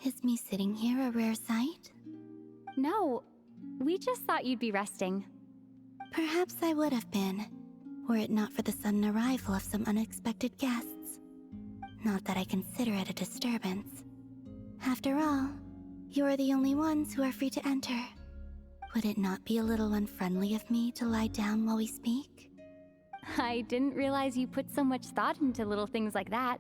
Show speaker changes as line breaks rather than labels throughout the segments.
Is me sitting here a rare sight?
No, we just thought you'd be resting.
Perhaps I would have been, were it not for the sudden arrival of some unexpected guests. Not that I consider it a disturbance. After all, you are the only ones who are free to enter. Would it not be a little unfriendly of me to lie down while we speak?
I didn't realize you put so much thought into little things like that.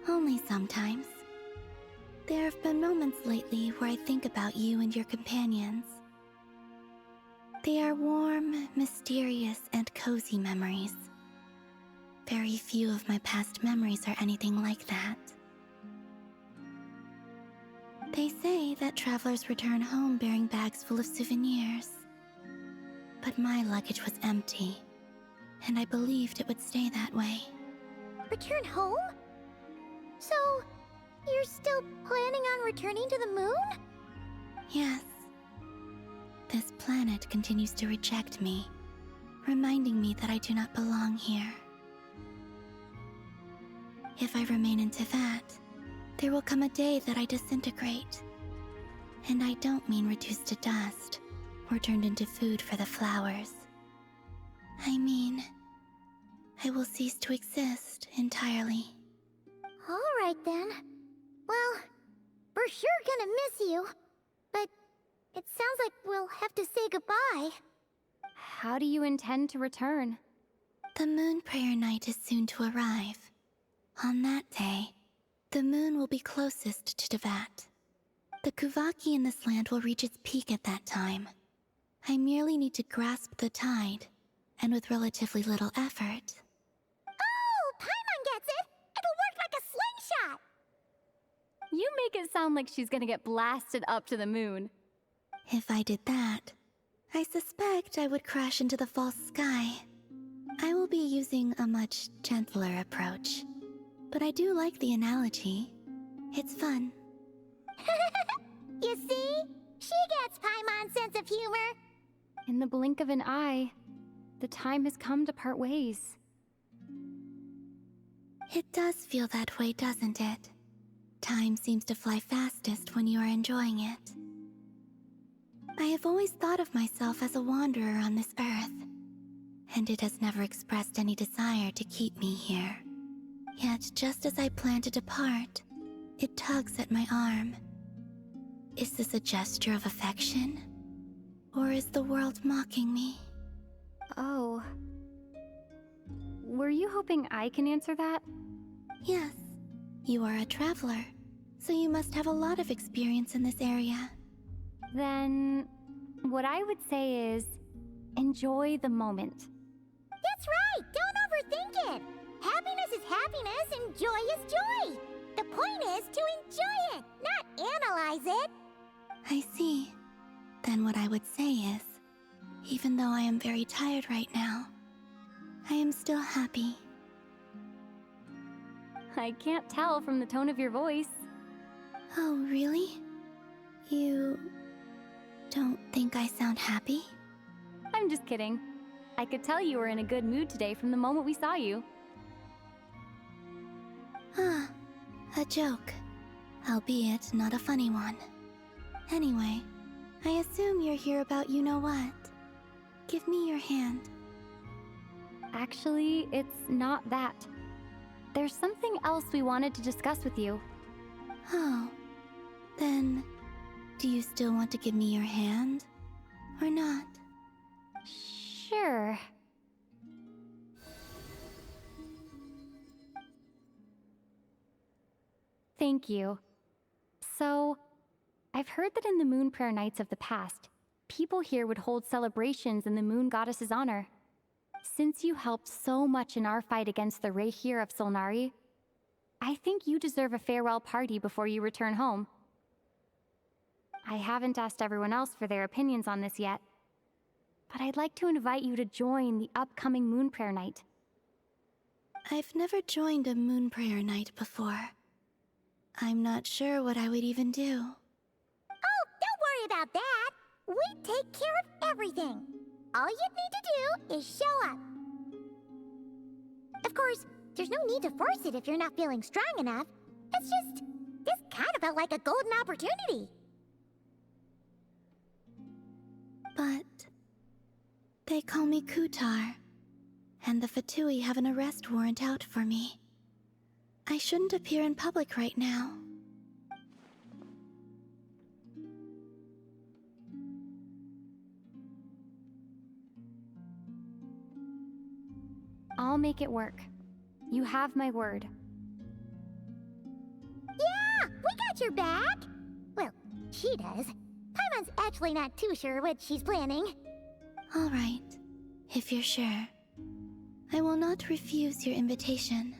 Only sometimes. There have been moments lately where I think about you and your companions. They are warm, mysterious, and cozy memories. Very few of my past memories are anything like that. They say that travelers return home bearing bags full of souvenirs. But my luggage was empty, and I believed it would stay that way.
Return home? So, you're still planning on returning to the moon?
Yes. This planet continues to reject me, reminding me that I do not belong here. If I remain in Teyvat, there will come a day that I disintegrate. And I don't mean reduced to dust, or turned into food for the flowers. I mean, I will cease to exist entirely.
Alright then. Well, we're sure gonna miss you. But it sounds like we'll have to say goodbye.
How do you intend to return?
The moon prayer night is soon to arrive. On that day, the moon will be closest to Teyvat. The Kuvaki in this land will reach its peak at that time. I merely need to grasp the tide, and with relatively little effort.
Oh, Paimon gets it! It'll work like a slingshot!
You make it sound like she's gonna get blasted up to the moon.
If I did that, I suspect I would crash into the false sky. I will be using a much gentler approach. But I do like the analogy. It's fun.
You see? She gets Paimon's sense of humor.
In the blink of an eye, the time has come to part ways.
It does feel that way, doesn't it? Time seems to fly fastest when you are enjoying it. I have always thought of myself as a wanderer on this earth, and it has never expressed any desire to keep me here. Yet, just as I plan to depart, it tugs at my arm. Is this a gesture of affection? Or is the world mocking me?
Oh. Were you hoping I can answer that?
Yes. You are a traveler, so you must have a lot of experience in this area.
Then, what I would say is, enjoy the moment.
That's right! Don't overthink it! Happiness is happiness and joy is joy! The point is to enjoy it, not analyze it!
I see. Then what I would say is, even though I am very tired right now, I am still happy.
I can't tell from the tone of your voice.
Oh, really? You don't think I sound happy?
I'm just kidding. I could tell you were in a good mood today from the moment we saw you.
Ah, a joke. Albeit not a funny one. Anyway, I assume you're here about you-know-what. Give me your hand.
Actually, it's not that. There's something else we wanted to discuss with you.
Oh, then, do you still want to give me your hand? Or not?
Sure. Thank you. So, I've heard that in the moon prayer nights of the past, people here would hold celebrations in the moon goddess's honor. Since you helped so much in our fight against the Reihir of Solnari, I think you deserve a farewell party before you return home. I haven't asked everyone else for their opinions on this yet, but I'd like to invite you to join the upcoming moon prayer night.
I've never joined a moon prayer night before. I'm not sure what I would even do.
Oh, don't worry about that! We take care of everything! All you need to do is show up. Of course, there's no need to force it if you're not feeling strong enough. It's just, this kind of felt like a golden opportunity.
But they call me Kutar, and the Fatui have an arrest warrant out for me. I shouldn't appear in public right now.
I'll make it work. You have my word.
Yeah, we got your back. Well, she does. Paimon's actually not too sure what she's planning.
All right, if you're sure. I will not refuse your invitation.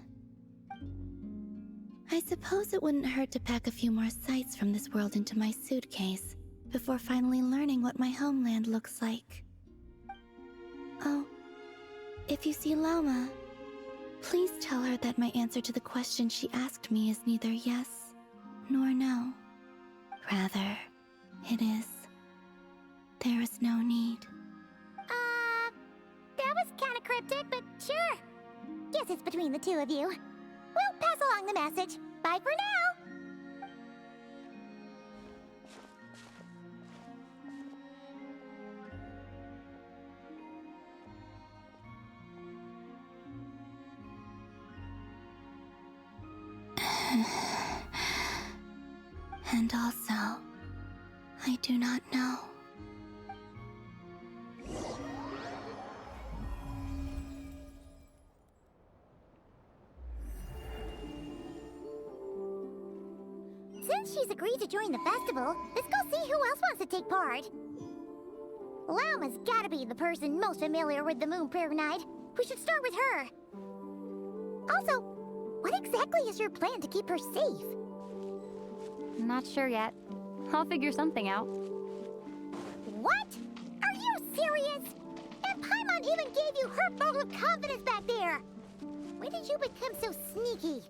I suppose it wouldn't hurt to pack a few more sights from this world into my suitcase before finally learning what my homeland looks like. Oh, if you see Llama, please tell her that my answer to the question she asked me is neither yes nor no. Rather, it is, there is no need.
That was kind of cryptic, but sure. Guess it's between the two of you. We'll pass along the message. Bye for now.
And also, I do not know.
Since she's agreed to join the festival, let's go see who else wants to take part. Lauma's gotta be the person most familiar with the Moon Prayer Night. We should start with her. Also, what exactly is your plan to keep her safe?
Not sure yet. I'll figure something out.
What? Are you serious? And Paimon even gave you her vote of confidence back there. When did you become so sneaky?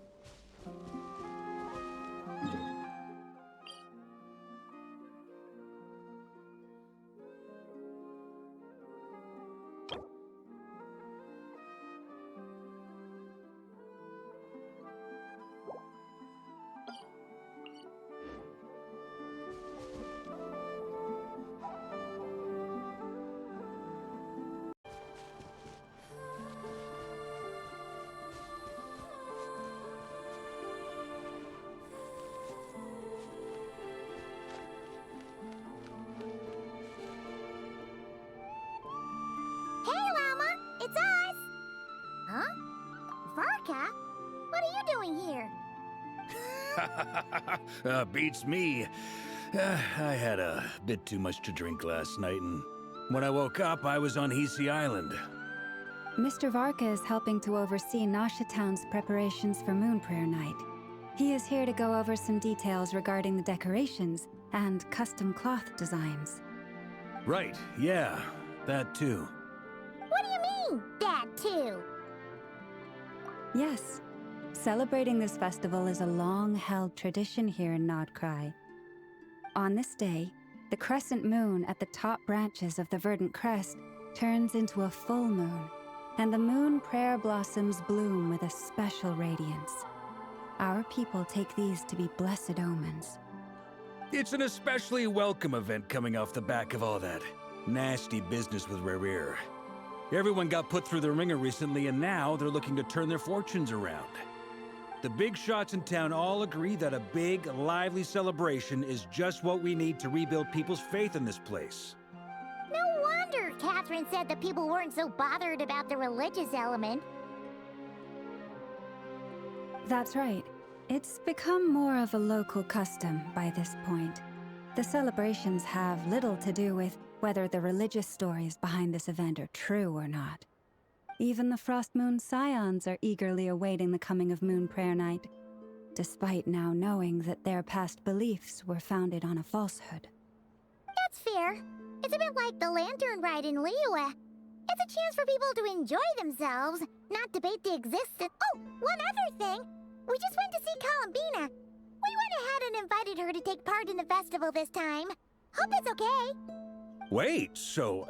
It's us! Huh? Varka? What are you doing here?
Beats me. I had a bit too much to drink last night, and when I woke up, I was on Hisi Island.
Mr. Varka is helping to oversee Nasha Town's preparations for Moon Prayer Night. He is here to go over some details regarding the decorations and custom cloth designs.
Right, yeah, that too.
What do you mean, that too?
Yes. Celebrating this festival is a long-held tradition here in Nodcry. On this day, the crescent moon at the top branches of the verdant crest turns into a full moon, and the moon prayer blossoms bloom with a special radiance. Our people take these to be blessed omens.
It's an especially welcome event coming off the back of all that nasty business with Rare. Everyone got put through the ringer recently, and now they're looking to turn their fortunes around. The big shots in town all agree that a big, lively celebration is just what we need to rebuild people's faith in this place.
No wonder Catherine said that people weren't so bothered about the religious element.
That's right. It's become more of a local custom by this point. The celebrations have little to do with whether the religious stories behind this event are true or not. Even the Frost Moon Scions are eagerly awaiting the coming of Moon Prayer Night, despite now knowing that their past beliefs were founded on a falsehood.
That's fair. It's a bit like the Lantern Ride in Liyue. It's a chance for people to enjoy themselves, not debate the existence. Oh, one other thing. We just went to see Columbina. We went ahead and invited her to take part in the festival this time. Hope it's okay.
Wait, so...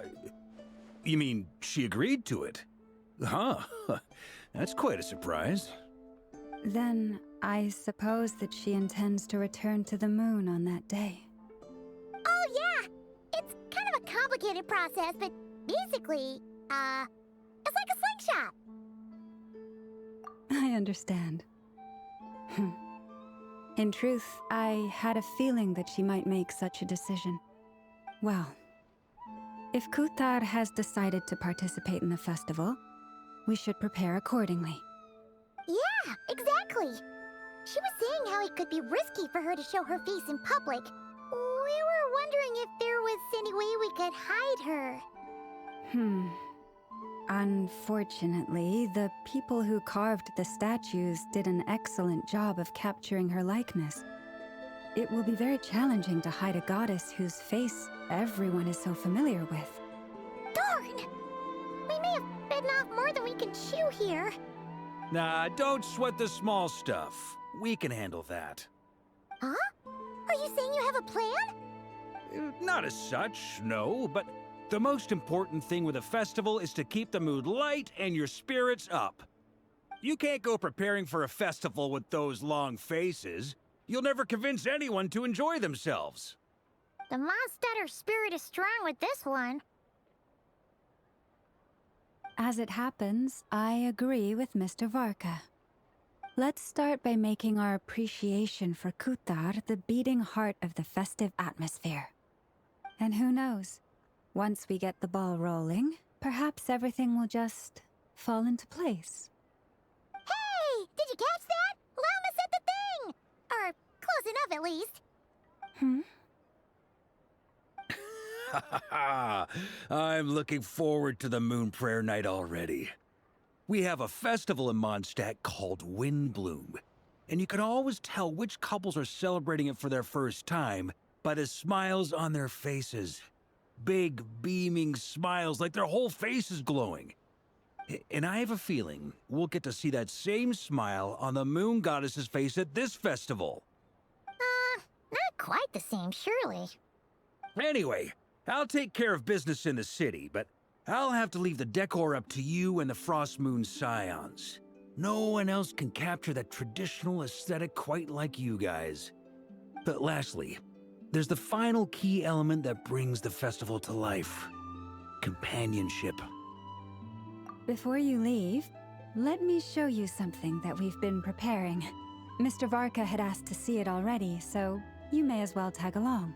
You mean she agreed to it? Huh. That's quite a surprise.
Then I suppose that she intends to return to the moon on that day.
Oh, yeah! It's kind of a complicated process, but basically, it's like a slingshot.
I understand. In truth, I had a feeling that she might make such a decision. Well, if Kuthar has decided to participate in the festival, we should prepare accordingly.
Yeah, exactly. She was saying how it could be risky for her to show her face in public. We were wondering if there was any way we could hide her.
Unfortunately, the people who carved the statues did an excellent job of capturing her likeness. It will be very challenging to hide a goddess whose face everyone is so familiar with.
Darn! We may have bitten off more than we can chew here.
Nah, don't sweat the small stuff. We can handle that.
Huh? Are you saying you have a plan?
Not as such, no, but the most important thing with a festival is to keep the mood light and your spirits up. You can't go preparing for a festival with those long faces. You'll never convince anyone to enjoy themselves.
The Mondstatter spirit is strong with this one.
As it happens, I agree with Mr. Varka. Let's start by making our appreciation for Kuthar the beating heart of the festive atmosphere. And who knows? Once we get the ball rolling, perhaps everything will just fall into place.
Hey! Did you catch that? Llama said the thing! Or close enough, at least.
I'm looking forward to the Moon Prayer Night already. We have a festival in Mondstadt called Windbloom, and you can always tell which couples are celebrating it for their first time by the smiles on their faces. Big, beaming smiles like their whole face is glowing. And I have a feeling we'll get to see that same smile on the Moon Goddess's face at this festival.
Not quite the same, surely.
Anyway, I'll take care of business in the city, but I'll have to leave the decor up to you and the Frost Moon Scions. No one else can capture that traditional aesthetic quite like you guys. But lastly, there's the final key element that brings the festival to life. Companionship.
Before you leave, let me show you something that we've been preparing. Mr. Varka had asked to see it already, so you may as well tag along.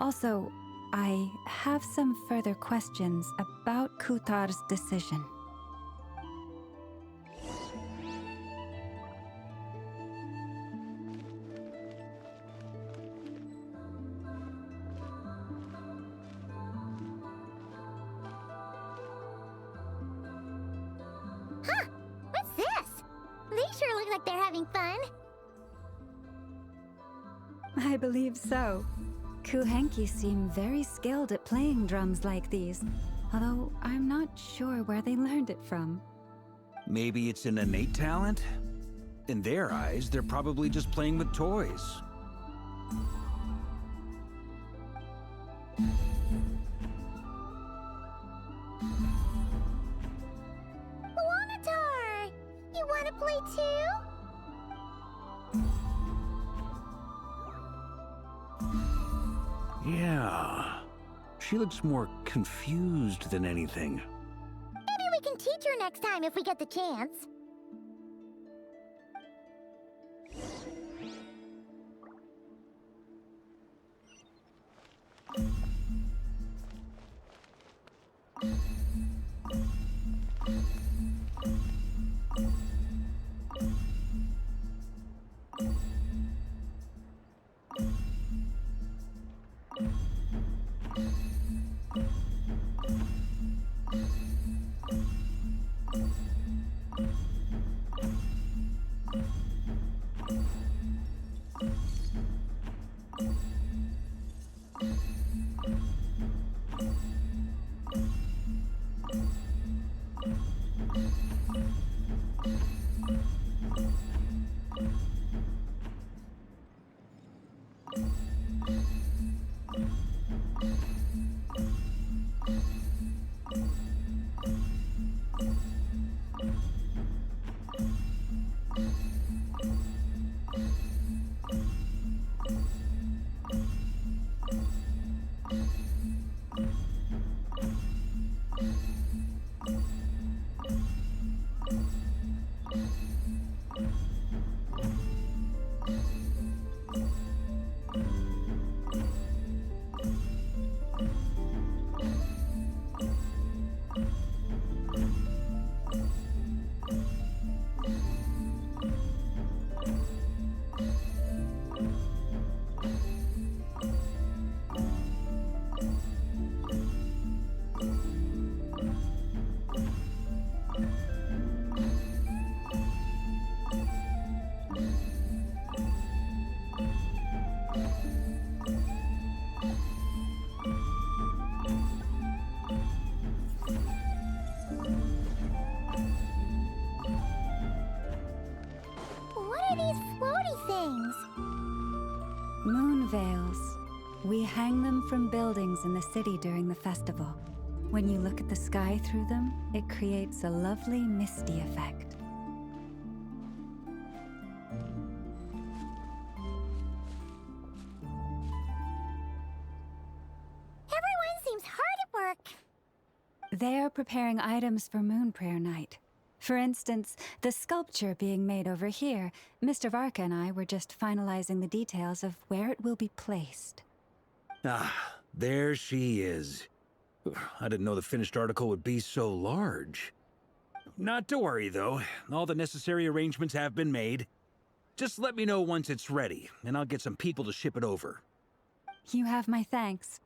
Also, I have some further questions about Kuthar's decision.
Huh! What's this? They sure look like they're having fun.
I believe so. Kuhenki seem very skilled at playing drums like these, although I'm not sure where they learned it from.
Maybe it's an innate talent? In their eyes, they're probably just playing with toys.
Wanatar! You wanna play too?
Yeah. She looks more confused than anything.
Maybe we can teach her next time if we get the chance. are these floaty things?
Moon veils. We hang them from buildings in the city during the festival. When you look at the sky through them, it creates a lovely misty effect.
Everyone seems hard at work.
They are preparing items for Moon Prayer Night. For instance, the sculpture being made over here, Mr. Varka and I were just finalizing the details of where it will be placed.
Ah, there she is. I didn't know the finished article would be so large. Not to worry, though. All the necessary arrangements have been made. Just let me know once it's ready, and I'll get some people to ship it over.
You have my thanks.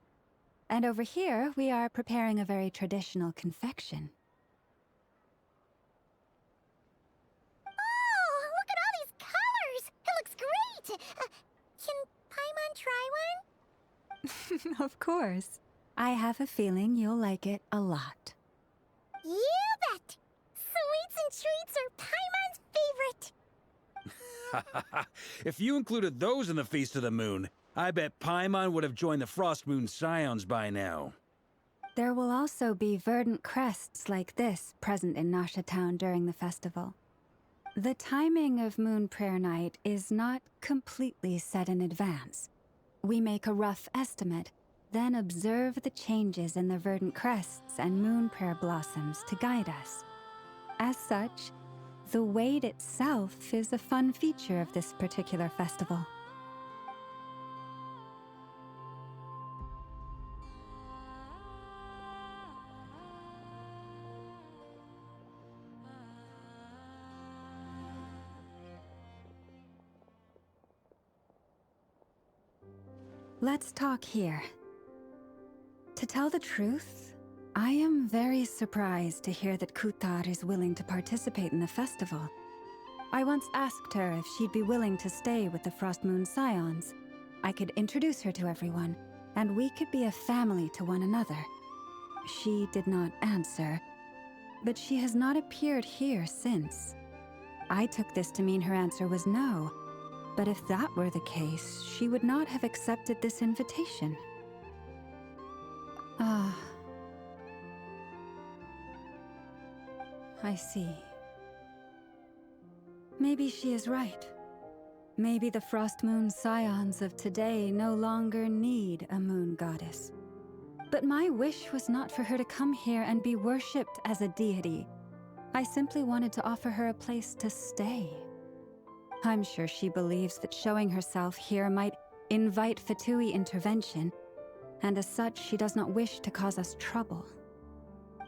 And over here, we are preparing a very traditional confection.
Oh, look at all these colors! It looks great! Can Paimon try one?
Of course. I have a feeling you'll like it a lot.
You bet! Sweets and treats are Paimon's favorite.
If you included those in the Feast of the Moon, I bet Paimon would have joined the Frost Moon Scions by now.
There will also be verdant crests like this present in Nasha Town during the festival. The timing of Moon Prayer Night is not completely set in advance. We make a rough estimate, then observe the changes in the verdant crests and moon prayer blossoms to guide us. As such, the wait itself is a fun feature of this particular festival. Let's talk here. To tell the truth, I am very surprised to hear that Kutar is willing to participate in the festival. I once asked her if she'd be willing to stay with the Frost Moon Scions. I could introduce her to everyone, and we could be a family to one another. She did not answer, but she has not appeared here since. I took this to mean her answer was no, but if that were the case, she would not have accepted this invitation. Ah. I see. Maybe she is right. Maybe the Frost Moon Scions of today no longer need a moon goddess. But my wish was not for her to come here and be worshipped as a deity. I simply wanted to offer her a place to stay. I'm sure she believes that showing herself here might invite Fatui intervention, and as such, she does not wish to cause us trouble.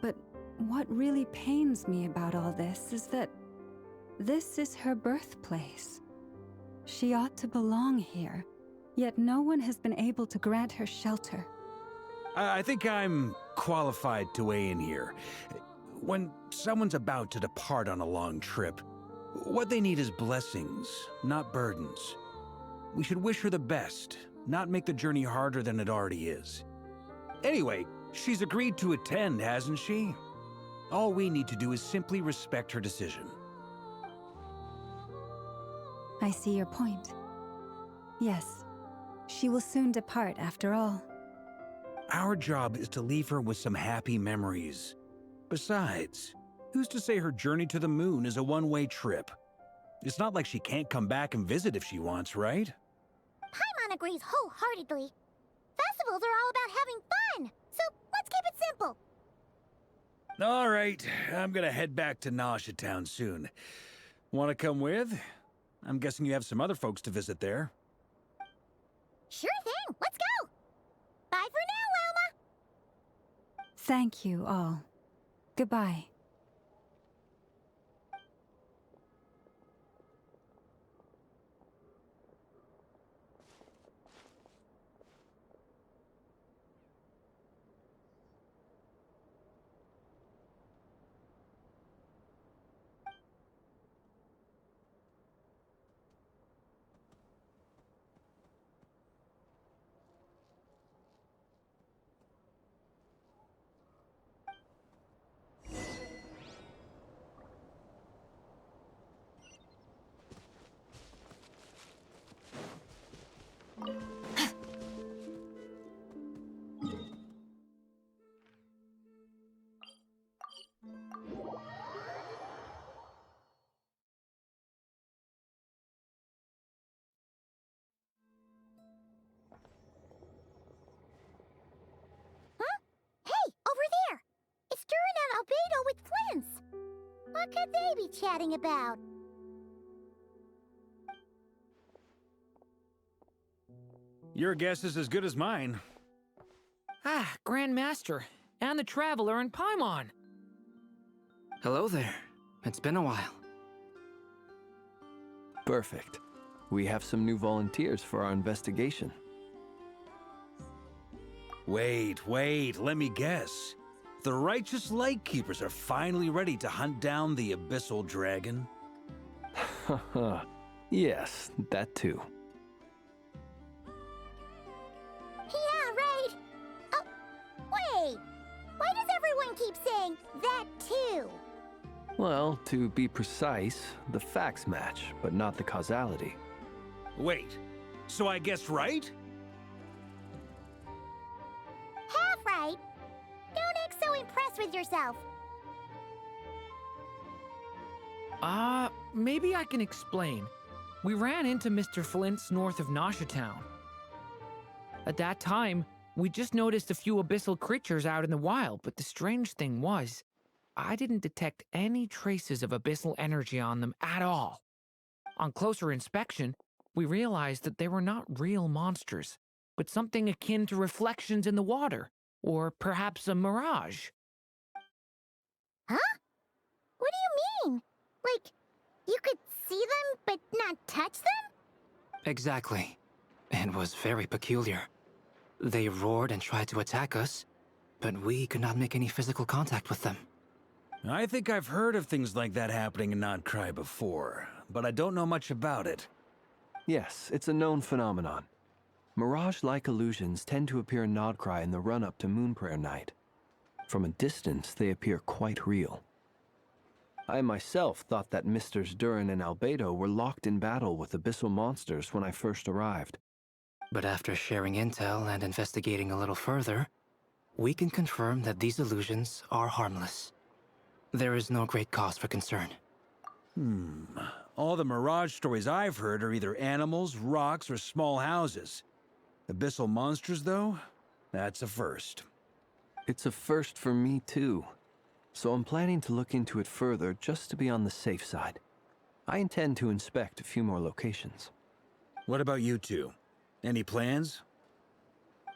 But what really pains me about all this is that this is her birthplace. She ought to belong here, yet no one has been able to grant her shelter.
I think I'm qualified to weigh in here. When someone's about to depart on a long trip, what they need is blessings, not burdens. We should wish her the best, not make the journey harder than it already is. Anyway, she's agreed to attend, hasn't she? All we need to do is simply respect her decision.
I see your point. Yes, she will soon depart after all.
Our job is to leave her with some happy memories. Besides, who's to say her journey to the moon is a one-way trip? It's not like she can't come back and visit if she wants, right?
Paimon agrees wholeheartedly. Festivals are all about having fun, so let's keep it simple.
All right, I'm gonna head back to Nasha Town soon. Wanna come with? I'm guessing you have some other folks to visit there.
Sure thing, let's go! Bye for now, Wilma!
Thank you all. Goodbye.
What could they be chatting about?
Your guess is as good as mine.
Ah, Grand Master, and the Traveler and Paimon.
Hello there. It's been a while.
Perfect. We have some new volunteers for our investigation.
Wait, let me guess. The righteous Lightkeepers are finally ready to hunt down the Abyssal Dragon?
Haha. Yes, that too.
Yeah, right. Oh, wait. Why does everyone keep saying that too?
Well, to be precise, the facts match, but not the causality.
Wait, so I guessed right?
Half right. Don't act so impressed with yourself.
Maybe I can explain. We ran into Mr. Flint's north of Nasha Town. At that time, we just noticed a few abyssal creatures out in the wild, but the strange thing was, I didn't detect any traces of abyssal energy on them at all. On closer inspection, we realized that they were not real monsters, but something akin to reflections in the water, or perhaps a mirage.
Huh? What do you mean? Like, you could see them but not touch them?
Exactly. It was very peculiar. They roared and tried to attack us, but we could not make any physical contact with them.
I think I've heard of things like that happening in Nodcry before, but I don't know much about it.
Yes, it's a known phenomenon. Mirage-like illusions tend to appear in Nodcry in the run-up to Moonprayer Night. From a distance, they appear quite real. I myself thought that Misters Durin and Albedo were locked in battle with abyssal monsters when I first arrived.
But after sharing intel and investigating a little further, we can confirm that these illusions are harmless. There is no great cause for concern.
All the Mirage stories I've heard are either animals, rocks, or small houses. Abyssal monsters, though? That's a first.
It's a first for me, too. So I'm planning to look into it further just to be on the safe side. I intend to inspect a few more locations.
What about you two? Any plans?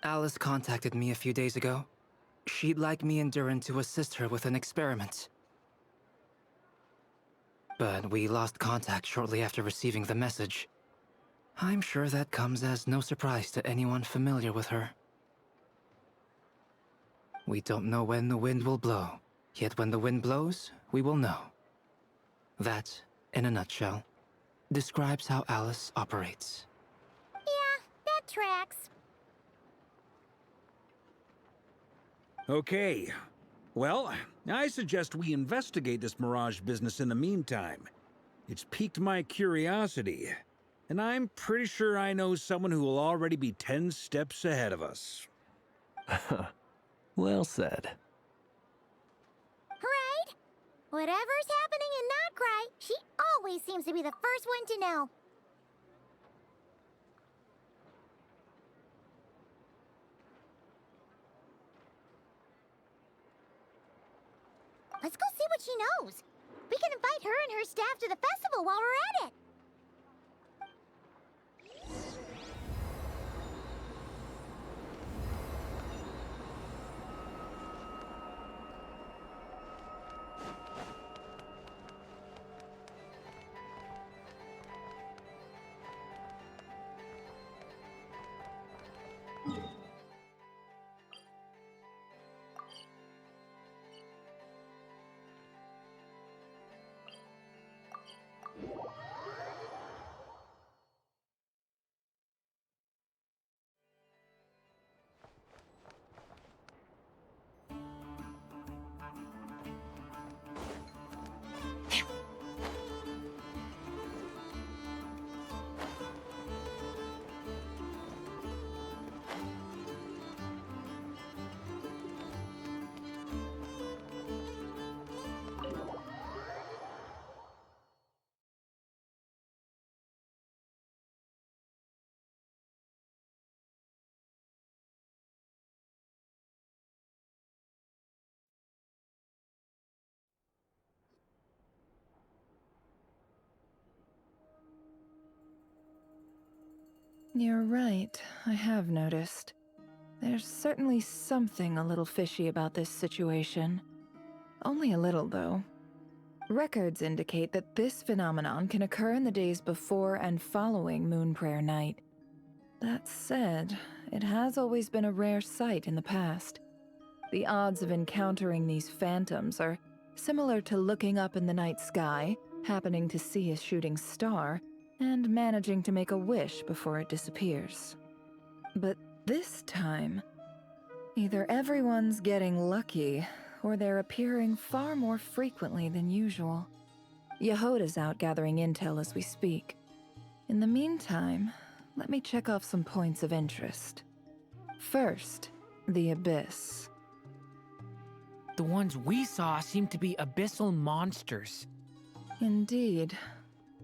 Alice contacted me a few days ago. She'd like me and Durin to assist her with an experiment. But we lost contact shortly after receiving the message. I'm sure that comes as no surprise to anyone familiar with her. We don't know when the wind will blow, yet when the wind blows, we will know. That, in a nutshell, describes how Alice operates.
Yeah, that tracks.
Okay. Well, I suggest we investigate this Mirage business in the meantime. It's piqued my curiosity, and I'm pretty sure I know someone who will already be 10 steps ahead of us.
Well said.
Right? Whatever's happening in Nodcry, she always seems to be the first one to know. Let's go see what she knows. We can invite her and her staff to the festival while we're at it.
You're right, I have noticed. There's certainly something a little fishy about this situation. Only a little, though. Records indicate that this phenomenon can occur in the days before and following Moon Prayer Night. That said, it has always been a rare sight in the past. The odds of encountering these phantoms are similar to looking up in the night sky, happening to see a shooting star, and managing to make a wish before it disappears. But this time, either everyone's getting lucky, or they're appearing far more frequently than usual. Yehoda's out gathering intel as we speak. In the meantime, let me check off some points of interest. First, the Abyss.
The ones we saw seem to be abyssal monsters.
Indeed.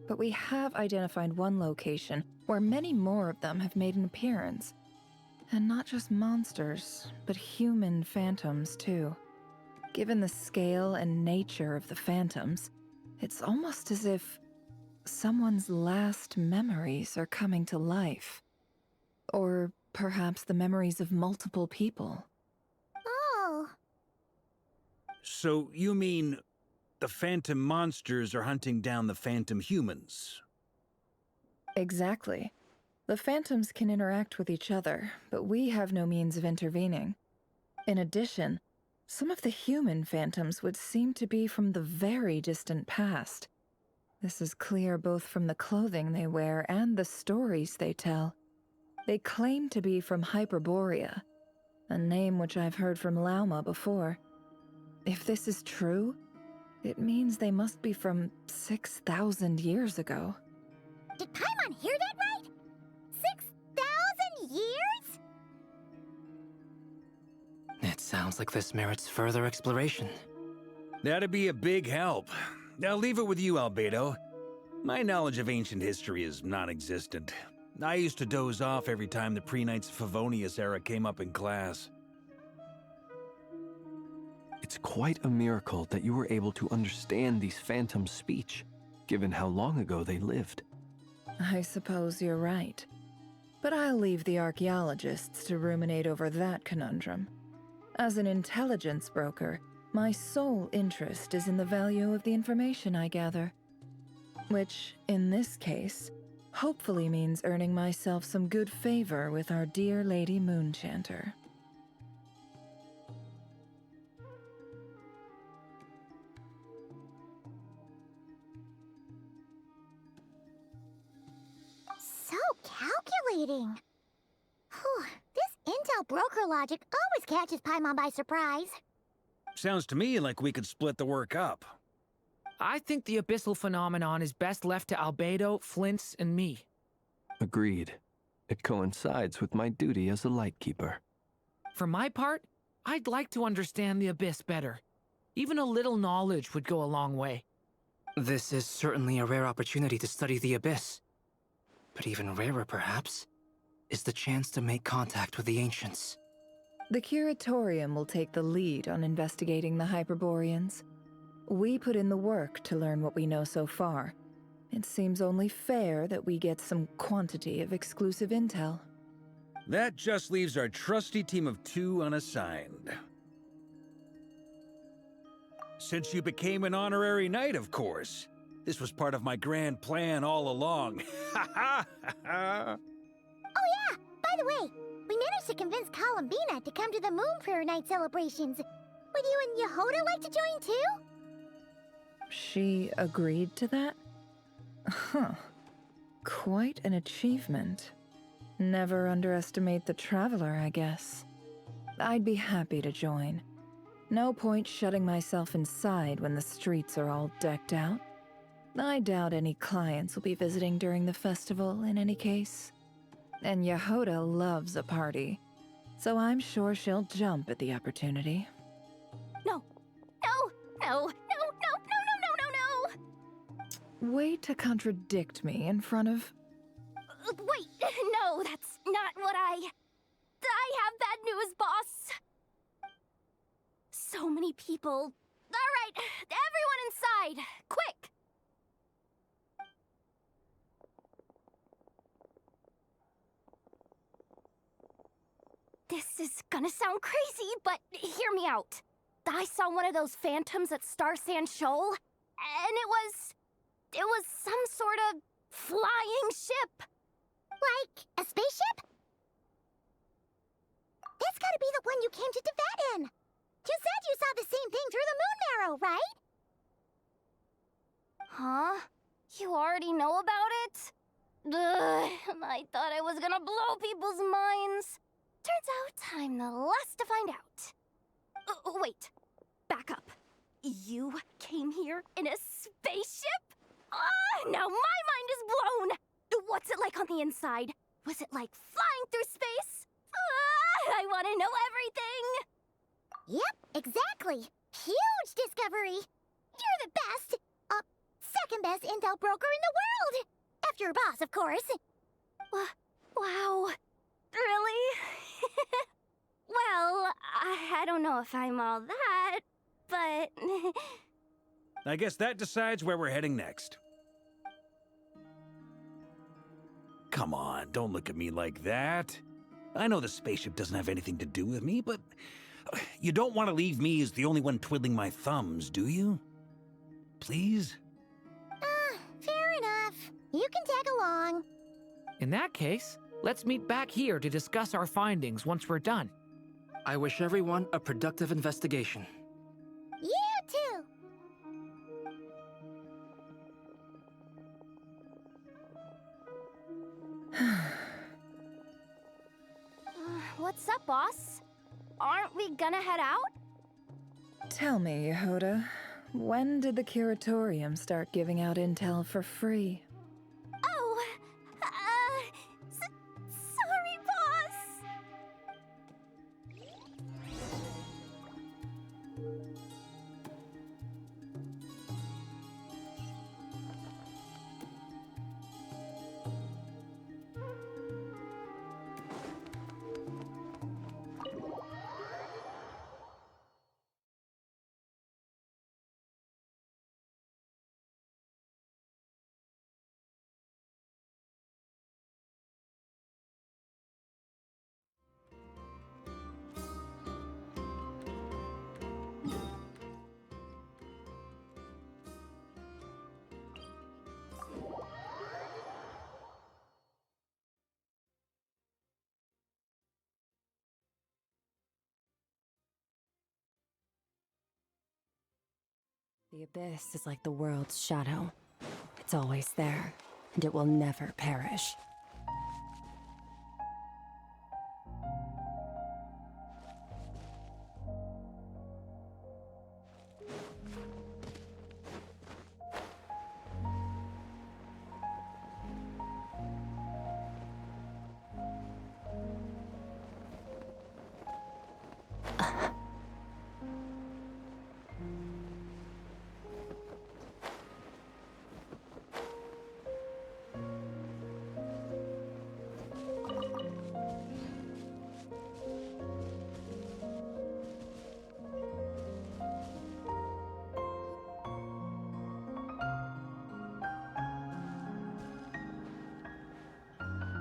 But we have identified one location where many more of them have made an appearance. And not just monsters, but human phantoms, too. Given the scale and nature of the phantoms, it's almost as if someone's last memories are coming to life. Or perhaps the memories of multiple people.
Oh.
So you mean the phantom monsters are hunting down the phantom humans?
Exactly. The phantoms can interact with each other, but we have no means of intervening. In addition, some of the human phantoms would seem to be from the very distant past. This is clear both from the clothing they wear and the stories they tell. They claim to be from Hyperborea, a name which I've heard from Lauma before. If this is true, it means they must be from 6,000 years ago.
Did Paimon hear that right? 6,000 years?
It sounds like this merits further exploration.
That'd be a big help. I'll leave it with you, Albedo. My knowledge of ancient history is non-existent. I used to doze off every time the pre-Knights of Favonius era came up in class.
It's quite a miracle that you were able to understand these phantoms' speech, given how long ago they lived.
I suppose you're right. But I'll leave the archaeologists to ruminate over that conundrum. As an intelligence broker, my sole interest is in the value of the information I gather. Which, in this case, hopefully means earning myself some good favor with our dear Lady Moonchanter.
So calculating. Whew, this intel broker logic always catches Paimon by surprise.
Sounds to me like we could split the work up.
I think the abyssal phenomenon is best left to Albedo, Flints, and me.
Agreed. It coincides with my duty as a lightkeeper.
For my part, I'd like to understand the abyss better. Even a little knowledge would go a long way.
This is certainly a rare opportunity to study the abyss. But even rarer, perhaps, is the chance to make contact with the ancients.
The Curatorium will take the lead on investigating the Hyperboreans. We put in the work to learn what we know so far. It seems only fair that we get some quantity of exclusive intel.
That just leaves our trusty team of 2 unassigned. Since you became an honorary knight, of course. This was part of my grand plan all along. Ha ha ha!
Oh yeah, by the way, we managed to convince Columbina to come to the Moon Prayer Night celebrations. Would you and Yehoda like to join too?
She agreed to that? Huh. Quite an achievement. Never underestimate the traveler, I guess. I'd be happy to join. No point shutting myself inside when the streets are all decked out. I doubt any clients will be visiting during the festival in any case. And Yehoda loves a party, so I'm sure she'll jump at the opportunity.
No. No. No. No. No. No. No. No. No. No.
Way to contradict me in front of...
Wait. No, that's not what I have bad news, boss. So many people. All right, everyone inside, quick. This is gonna sound crazy, but hear me out. I saw one of those phantoms at Star Sand Shoal, and it was some sort of flying ship.
Like a spaceship? That's gotta be the one you came to Tibet in. You said you saw the same thing through the moon marrow, right?
Huh? You already know about it? Ugh, I thought I was gonna blow people's minds. Turns out I'm the last to find out. Wait. Back up. You came here in a spaceship? Now my mind is blown! What's it like on the inside? Was it like flying through space? I want to know everything!
Yep, exactly. Huge discovery. You're the best, second best intel broker in the world. After your boss, of course.
Wow. Really? Well, I don't know if I'm all that, but...
I guess that decides where we're heading next. Come on, don't look at me like that. I know the spaceship doesn't have anything to do with me, but you don't want to leave me as the only one twiddling my thumbs, do you? Please?
Fair enough. You can tag along.
In that case, let's meet back here to discuss our findings once we're done.
I wish everyone a productive investigation.
You too.
What's up, boss? Aren't we gonna head out?
Tell me, Yehoda, when did the curatorium start giving out intel for free?
Oh, sorry, boss.
The abyss is like the world's shadow. It's always there, and it will never perish.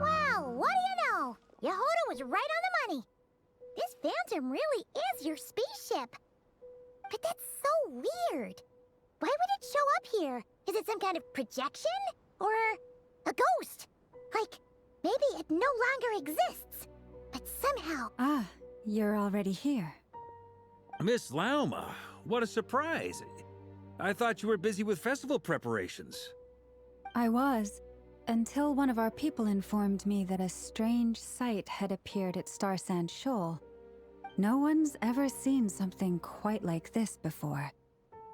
Well, what do you know? Yehoda was right on the money. This phantom really is your spaceship. But that's so weird. Why would it show up here? Is it some kind of projection? Or a ghost? Like, maybe it no longer exists. But somehow...
Ah, you're already here.
Miss Lauma, what a surprise. I thought you were busy with festival preparations.
I was, until one of our people informed me that a strange sight had appeared at Star Sand Shoal. No one's ever seen something quite like this before.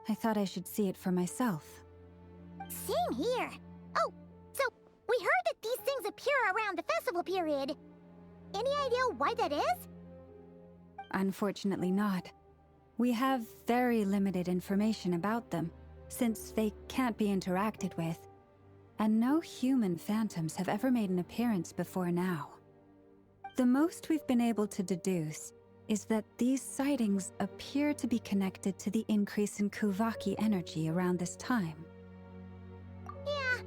I thought I should see it for myself.
Same here. Oh, so we heard that these things appear around the festival period. Any idea why that is?
Unfortunately not. We have very limited information about them, since they can't be interacted with. And no human phantoms have ever made an appearance before now. The most we've been able to deduce is that these sightings appear to be connected to the increase in Kuvaki energy around this time.
Yeah,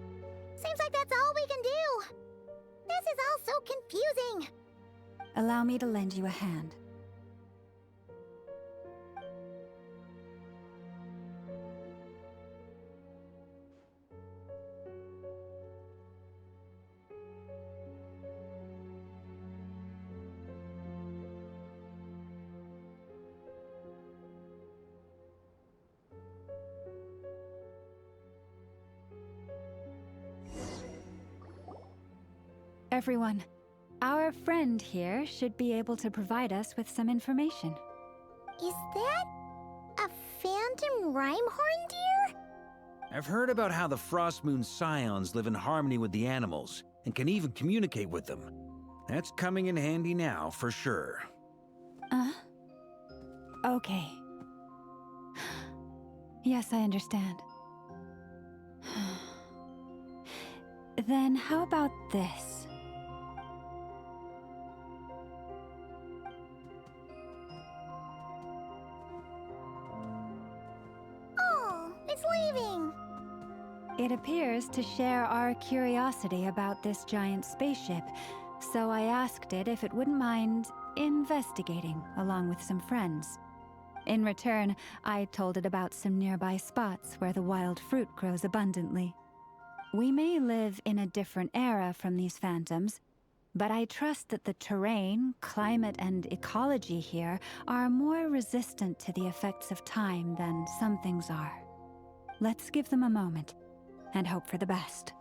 seems like that's all we can do. This is all so confusing.
Allow me to lend you a hand. Everyone, our friend here should be able to provide us with some information.
Is that a phantom Rhymehorn deer?
I've heard about how the Frost Moon Scions live in harmony with the animals and can even communicate with them. That's coming in handy now, for sure.
Okay. Yes, I understand. Then how about this?
Oh, it's leaving.
It appears to share our curiosity about this giant spaceship, so I asked it if it wouldn't mind investigating along with some friends. In return, I told it about some nearby spots where the wild fruit grows abundantly. We may live in a different era from these phantoms, but I trust that the terrain, climate, and ecology here are more resistant to the effects of time than some things are. Let's give them a moment and hope for the best.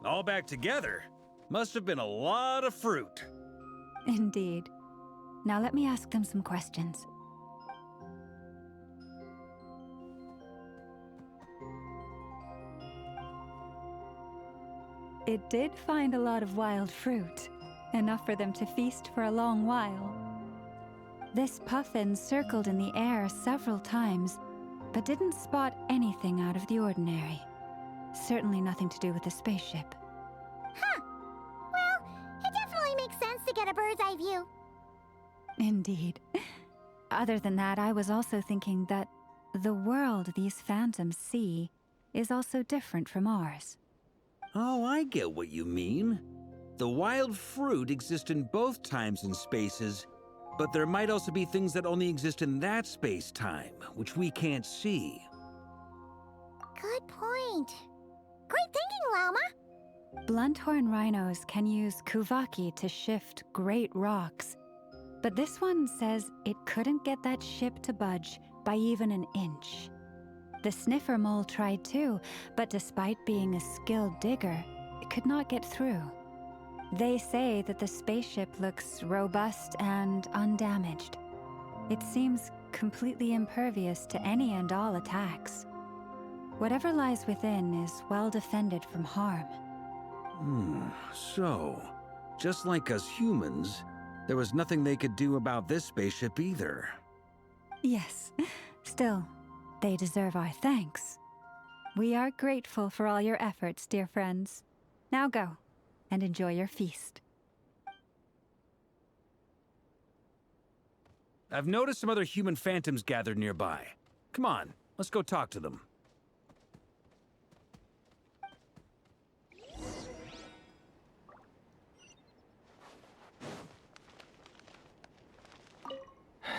All back together? Must have been a lot of fruit.
Indeed. Now let me ask them some questions. It did find a lot of wild fruit, enough for them to feast for a long while. This puffin circled in the air several times, but didn't spot anything out of the ordinary. Certainly nothing to do with the spaceship.
Huh. Well, it definitely makes sense to get a bird's eye view.
Indeed. Other than that, I was also thinking that the world these phantoms see is also different from ours.
Oh, I get what you mean. The wild fruit exist in both times and spaces, but there might also be things that only exist in that space-time, which we can't see.
Good point. Great thinking, Lauma.
Blunthorn rhinos can use kuvaki to shift great rocks, but this one says it couldn't get that ship to budge by even an inch. The sniffer mole tried too, but despite being a skilled digger, it could not get through. They say that the spaceship looks robust and undamaged. It seems completely impervious to any and all attacks. Whatever lies within is well defended from harm.
So, just like us humans, there was nothing they could do about this spaceship either.
Yes, still, they deserve our thanks. We are grateful for all your efforts, dear friends. Now go, and enjoy your feast.
I've noticed some other human phantoms gathered nearby. Come on, let's go talk to them.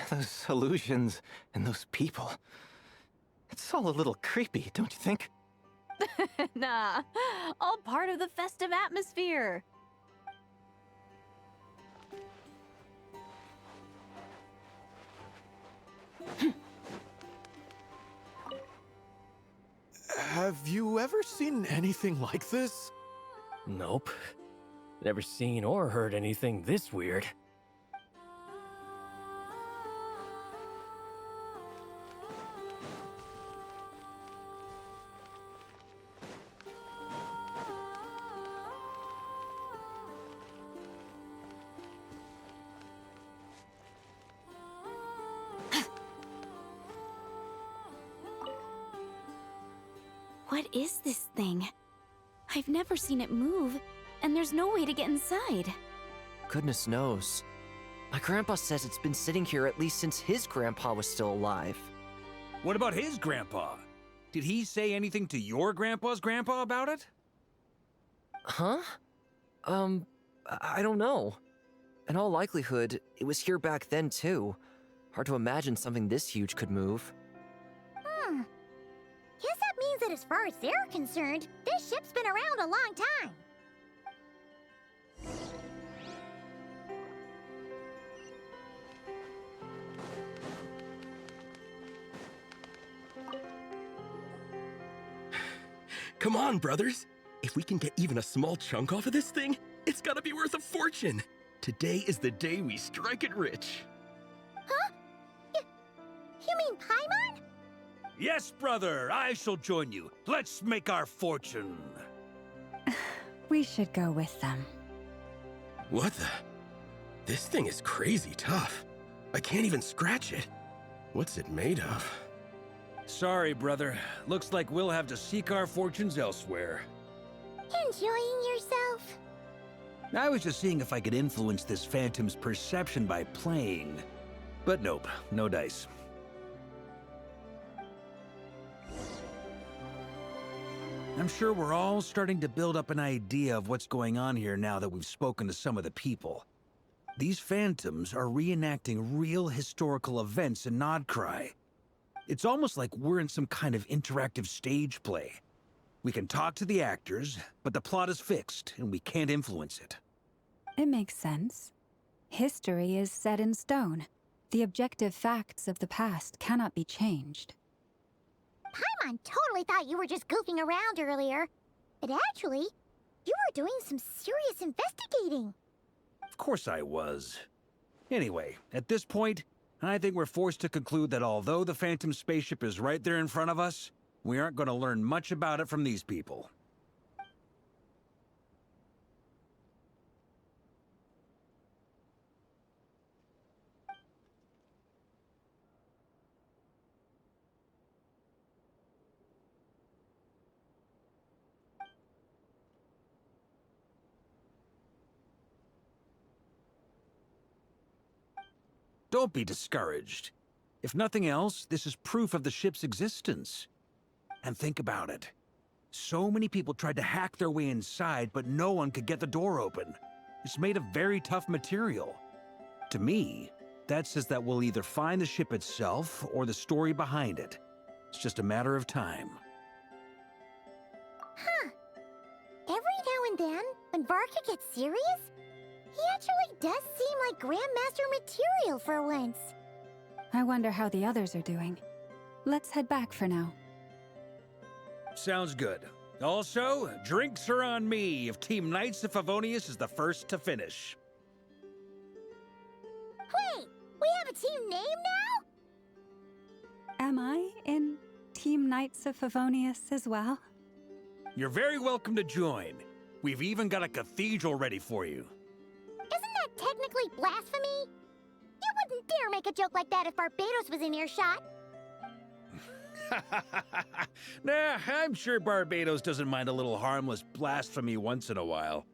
Those illusions and those people. It's all a little creepy, don't you think?
Nah, all part of the festive atmosphere.
Have you ever seen anything like this?
Nope. Never seen or heard anything this weird.
What is this thing? I've never seen it move, and there's no way to get inside.
Goodness knows. My grandpa says it's been sitting here at least since his grandpa was still alive.
What about his grandpa? Did he say anything to your grandpa's grandpa about it?
Huh? I don't know. In all likelihood, it was here back then, too. Hard to imagine something this huge could move.
Guess that means that as far as they're concerned, this ship's been around a long time.
Come on, brothers. If we can get even a small chunk off of this thing, it's gotta be worth a fortune. Today is the day we strike it rich.
Huh? You mean Paimon?
Yes, brother, I shall join you. Let's make our fortune.
We should go with them.
What the? This thing is crazy tough. I can't even scratch it. What's it made of?
Sorry, brother. Looks like we'll have to seek our fortunes elsewhere.
Enjoying yourself?
I was just seeing if I could influence this phantom's perception by playing. But nope, no dice. I'm sure we're all starting to build up an idea of what's going on here now that we've spoken to some of the people. These phantoms are reenacting real historical events in Nodcry. It's almost like we're in some kind of interactive stage play. We can talk to the actors, but the plot is fixed, and we can't influence it.
It makes sense. History is set in stone. The objective facts of the past cannot be changed.
Paimon totally thought you were just goofing around earlier. But actually, you were doing some serious investigating.
Of course I was. Anyway, at this point, I think we're forced to conclude that although the Phantom spaceship is right there in front of us, we aren't going to learn much about it from these people. Don't be discouraged. If nothing else, this is proof of the ship's existence. And think about it. So many people tried to hack their way inside, but no one could get the door open. It's made of very tough material. To me, that says that we'll either find the ship itself or the story behind it. It's just a matter of time.
Huh. Every now and then, when Varka gets serious, he actually does seem like Grandmaster material for once.
I wonder how the others are doing. Let's head back for now.
Sounds good. Also, drinks are on me if Team Knights of Favonius is the first to finish.
Wait, we have a team name now?
Am I in Team Knights of Favonius as well?
You're very welcome to join. We've even got a cathedral ready for you.
Isn't that technically blasphemy? You wouldn't dare make a joke like that if Barbados was in earshot.
Nah, I'm sure Barbados doesn't mind a little harmless blasphemy once in a while.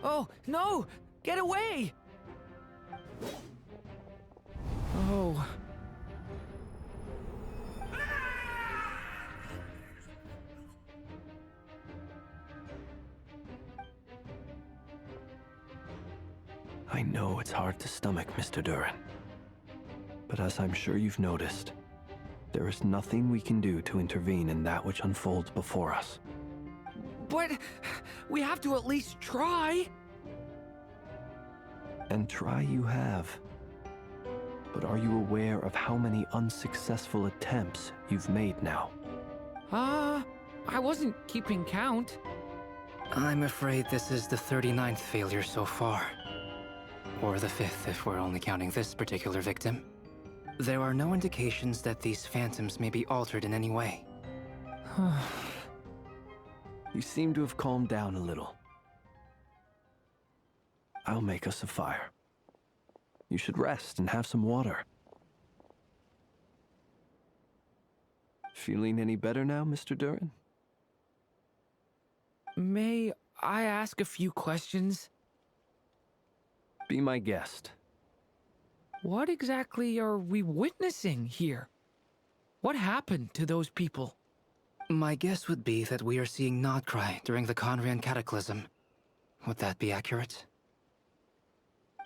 Oh, no! Get away! Oh.
I know it's hard to stomach, Mr. Duran. But as I'm sure you've noticed, there is nothing we can do to intervene in that which unfolds before us.
But we have to at least try.
And try you have. But are you aware of how many unsuccessful attempts you've made now?
I wasn't keeping count.
I'm afraid this is the 39th failure so far. Or the 5th if we're only counting this particular victim. There are no indications that these phantoms may be altered in any way.
You seem to have calmed down a little. I'll make us a fire. You should rest and have some water. Feeling any better now, Mr. Duran?
May I ask a few questions?
Be my guest.
What exactly are we witnessing here? What happened to those people?
My guess would be that we are seeing Nodcry during the Conrian Cataclysm. Would that be accurate?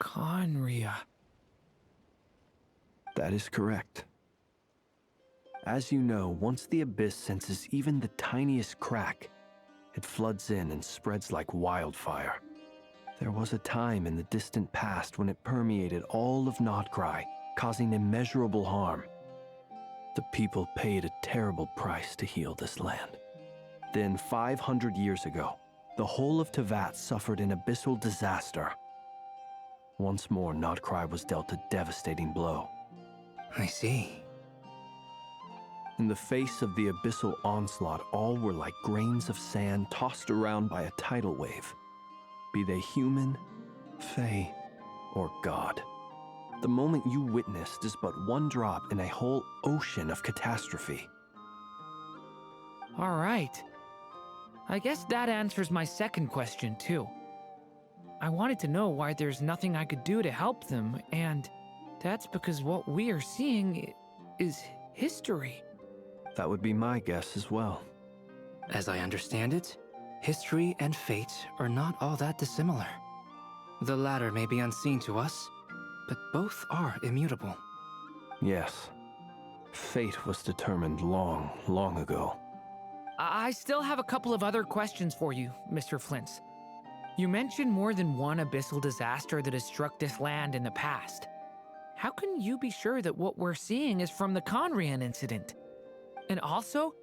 Conria.
That is correct. As you know, once the Abyss senses even the tiniest crack, it floods in and spreads like wildfire. There was a time in the distant past when it permeated all of Nodcry, causing immeasurable harm. The people paid a terrible price to heal this land. Then, 500 years ago, the whole of Teyvat suffered an abyssal disaster. Once more, Nodcry was dealt a devastating blow.
I see.
In the face of the abyssal onslaught, all were like grains of sand tossed around by a tidal wave. Be they human, fae, or god. The moment you witnessed is but one drop in a whole ocean of catastrophe.
All right. I guess that answers my second question, too. I wanted to know why there's nothing I could do to help them, and that's because what we are seeing is history.
That would be my guess as well.
As I understand it, history and fate are not all that dissimilar. The latter may be unseen to us, but both are immutable.
Yes. Fate was determined long, long ago.
I still have a couple of other questions for you, Mr. Flint's. You mentioned more than one abyssal disaster that has struck this land in the past. How can you be sure that what we're seeing is from the Conrian incident? And also,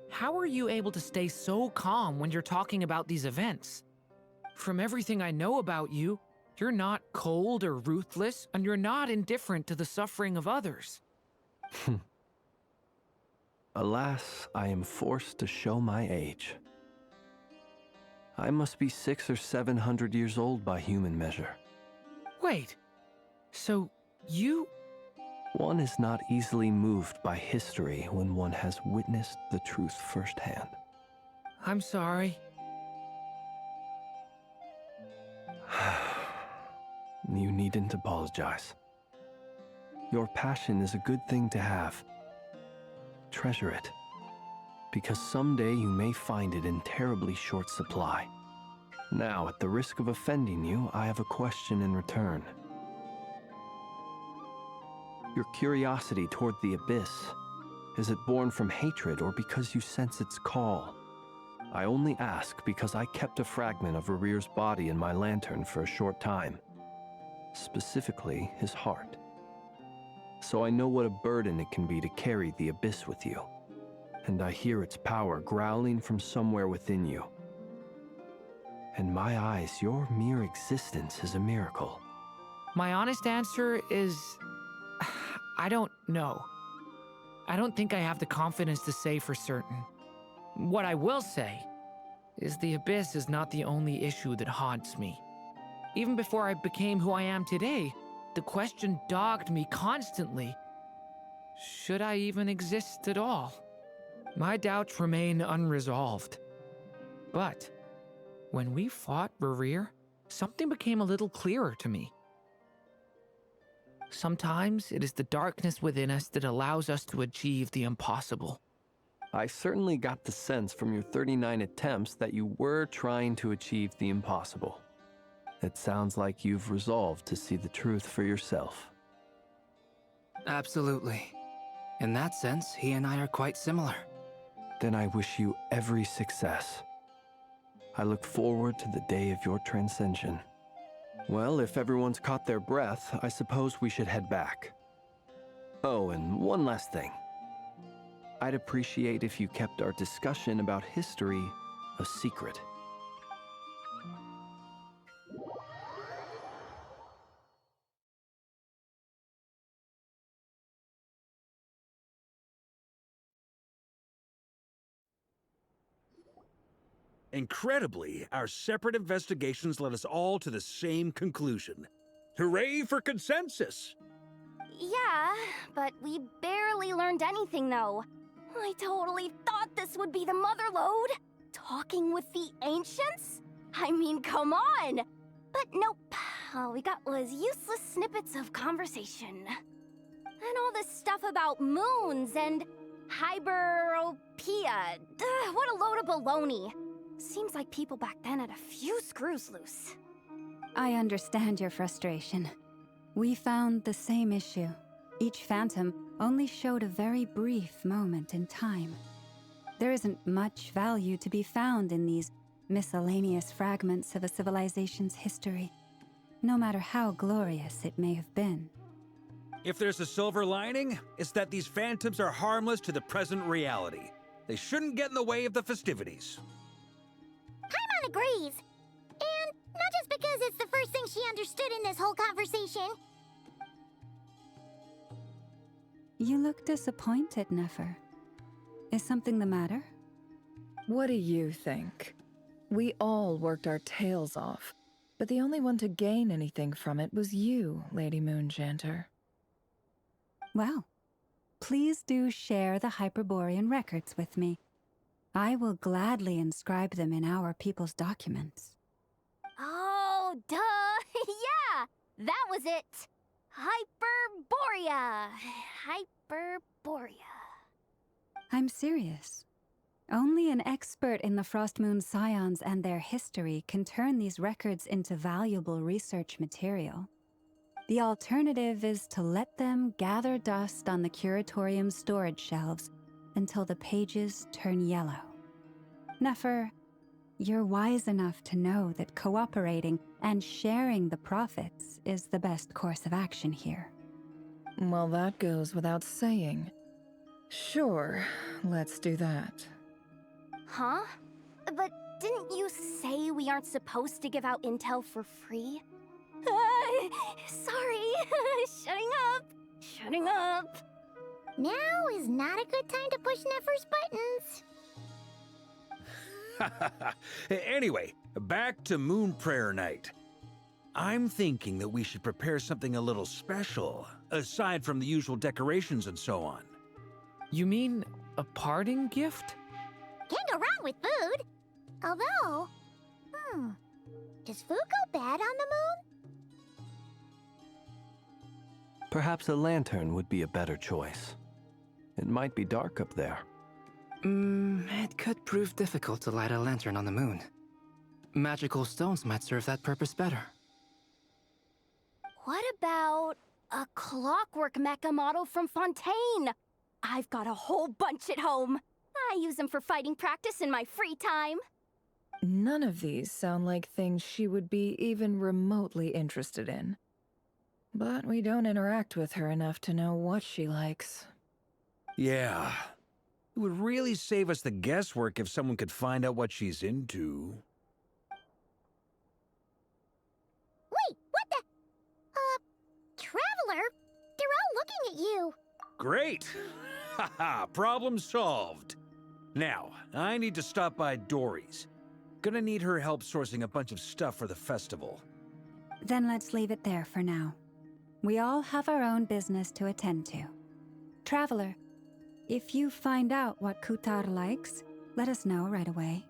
how are you able to stay so calm when you're talking about these events? From everything I know about you, you're not cold or ruthless, and you're not indifferent to the suffering of others.
Alas, I am forced to show my age. I must be 600 or 700 years old by human measure.
Wait, so you...
One is not easily moved by history when one has witnessed the truth firsthand.
I'm sorry.
You needn't apologize. Your passion is a good thing to have. Treasure it, because someday you may find it in terribly short supply. Now, at the risk of offending you, I have a question in return. Your curiosity toward the Abyss, is it born from hatred or because you sense its call? I only ask because I kept a fragment of Rarir's body in my lantern for a short time. Specifically, his heart. So I know what a burden it can be to carry the Abyss with you. And I hear its power growling from somewhere within you. In my eyes, your mere existence is a miracle.
My honest answer is... I don't know. I don't think I have the confidence to say for certain. What I will say is the Abyss is not the only issue that haunts me. Even before I became who I am today, the question dogged me constantly. Should I even exist at all? My doubts remain unresolved. But when we fought Rarir, something became a little clearer to me. Sometimes it is the darkness within us that allows us to achieve the impossible.
I certainly got the sense from your 39 attempts that you were trying to achieve the impossible. It sounds like you've resolved to see the truth for yourself.
Absolutely. In that sense, he and I are quite similar.
Then I wish you every success. I look forward to the day of your transcension. Well, if everyone's caught their breath, I suppose we should head back. Oh, and one last thing. I'd appreciate if you kept our discussion about history a secret.
Incredibly, our separate investigations led us all to the same conclusion. Hooray for consensus!
Yeah, but we barely learned anything, though. I totally thought this would be the mother lode.
talking with the ancients? I mean, come on! But nope, all we got was useless snippets of conversation. And all this stuff about moons and hyperopia. What a load of baloney. Seems like people back then had a few screws loose.
I understand your frustration. We found the same issue. Each phantom only showed a very brief moment in time. There isn't much value to be found in these miscellaneous fragments of a civilization's history, no matter how glorious it may have been.
If there's a silver lining, it's that these phantoms are harmless to the present reality. They shouldn't get in the way of the festivities.
Paimon agrees. And not just because it's the first thing she understood in this whole conversation.
You look disappointed, Nefer. Is something the matter?
What do you think? We all worked our tails off, but the only one to gain anything from it was you, Lady Moonjanter.
Well, please do share the Hyperborean records with me. I will gladly inscribe them in our people's documents.
Oh, duh! Yeah! That was it! Hyperborea! Hyperborea.
I'm serious. Only an expert in the Frostmoon Scions and their history can turn these records into valuable research material. The alternative is to let them gather dust on the Curatorium's storage shelves until the pages turn yellow. Nefer, you're wise enough to know that cooperating and sharing the profits is the best course of action here.
Well, that goes without saying. Sure, let's do that.
Huh? But didn't you say we aren't supposed to give out intel for free? Sorry. Shutting up.
Now is not a good time to push Nefer's buttons.
Anyway, back to Moon Prayer Night. I'm thinking that we should prepare something a little special, aside from the usual decorations and so on.
You mean a parting gift?
Can't go wrong with food. Although, does food go bad on the moon?
Perhaps a lantern would be a better choice. It might be dark up there.
It could prove difficult to light a lantern on the moon. Magical stones might serve that purpose better.
What about a clockwork mecha model from Fontaine? I've got a whole bunch at home. I use them for fighting practice in my free time.
None of these sound like things she would be even remotely interested in. But we don't interact with her enough to know what she likes.
Yeah. It would really save us the guesswork if someone could find out what she's into.
Wait, what the? Traveler? They're all looking at you.
Great! Haha, problem solved. Now, I need to stop by Dory's. Gonna need her help sourcing a bunch of stuff for the festival.
Then let's leave it there for now. We all have our own business to attend to. Traveler, if you find out what Kutar likes, let us know right away.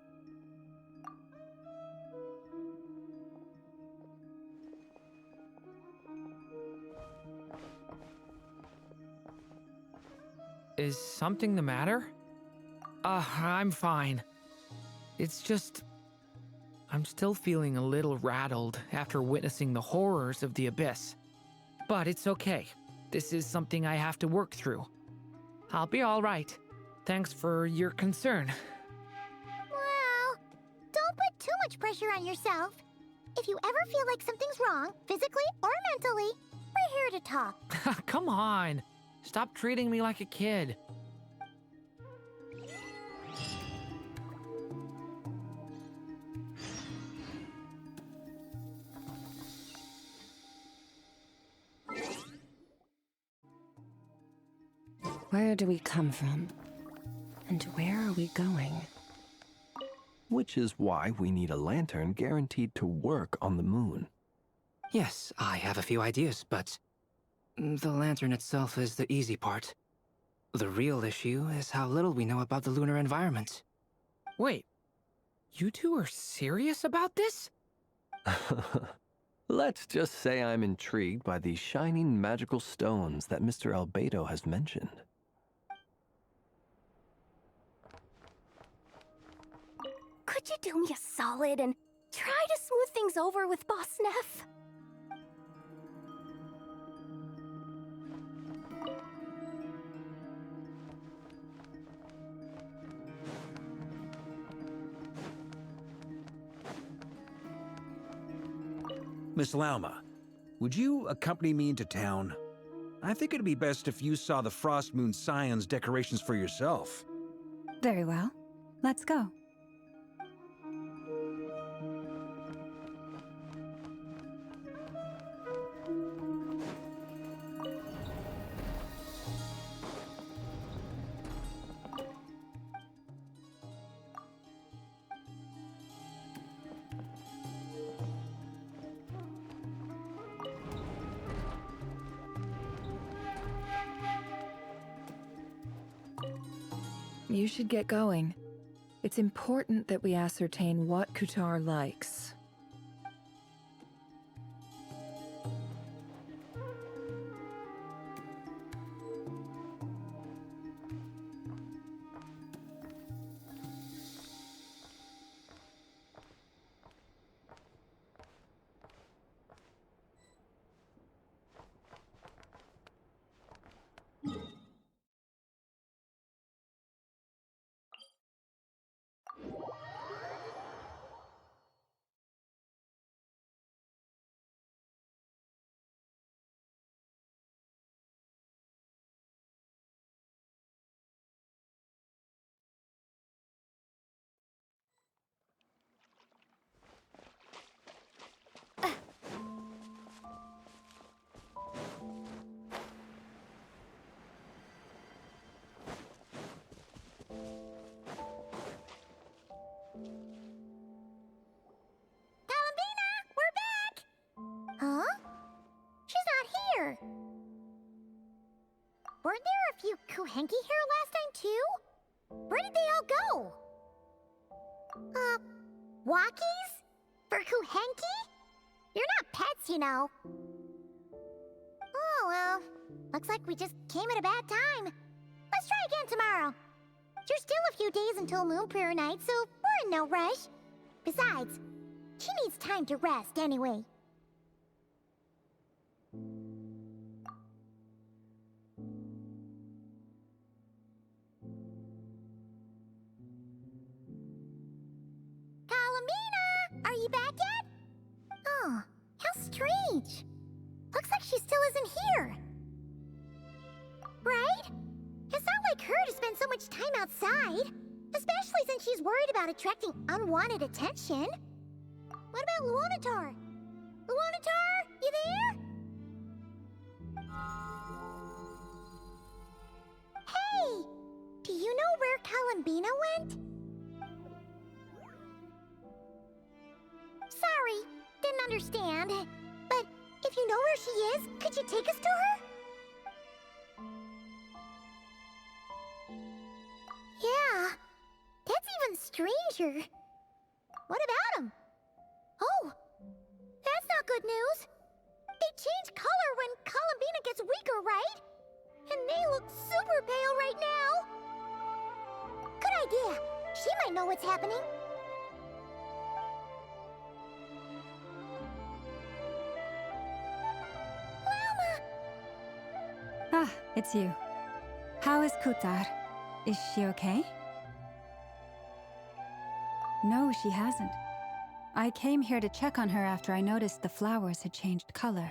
Is something the matter? I'm fine. It's just... I'm still feeling a little rattled after witnessing the horrors of the Abyss. But it's okay. This is something I have to work through. I'll be all right. Thanks for your concern.
Well, don't put too much pressure on yourself. If you ever feel like something's wrong, physically or mentally, we're here to talk.
Come on. Stop treating me like a kid.
Where do we come from? And where are we going?
Which is why we need a lantern guaranteed to work on the moon.
Yes, I have a few ideas, but the lantern itself is the easy part. The real issue is how little we know about the lunar environment.
Wait, You two are serious about this?
Let's just say I'm intrigued by these shining magical stones that Mr. Albedo has mentioned.
Could you do me a solid and try to smooth things over with Boss Neff?
Miss Lauma, would you accompany me into town? I think it'd be best if you saw the Frost Moon Scion's decorations for yourself.
Very well. Let's go.
You should get going. It's important that we ascertain what Kutar likes.
Weren't there a few Kuhenki here last time, too? Where did they all go? Walkies? For Kuhenki? You're not pets, you know. Oh, well. Looks like we just came at a bad time. Let's try again tomorrow. There's still a few days until Moon Prayer Night, so we're in no rush. Besides, she needs time to rest anyway. Are you back yet? Oh, how strange. Looks like she still isn't here. Right? It's not like her to spend so much time outside, especially since she's worried about attracting unwanted attention. What about Luonatar? Luonatar, you there? Hey! Do you know where Kalambina went? Sorry, didn't understand. But if you know where she is, could you take us to her? Yeah, that's even stranger. What about him? Oh, that's not good news. They change color when Kalambina gets weaker, right? And they look super pale right now. Good idea. She might know what's happening.
Ah, it's you. How is Kutar? Is she okay? No, she hasn't. I came here to check on her after I noticed the flowers had changed color.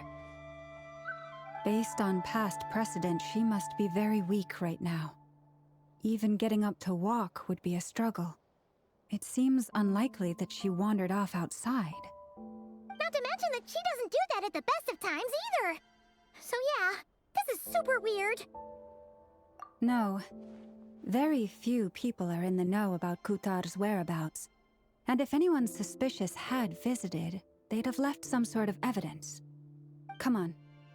Based on past precedent, she must be very weak right now. Even getting up to walk would be a struggle. It seems unlikely that she wandered off outside.
Not to mention that she doesn't do that at the best of times either. So yeah, this is super weird.
No. Very few people are in the know about Kutar's whereabouts. And if anyone suspicious had visited, they'd have left some sort of evidence. Come on,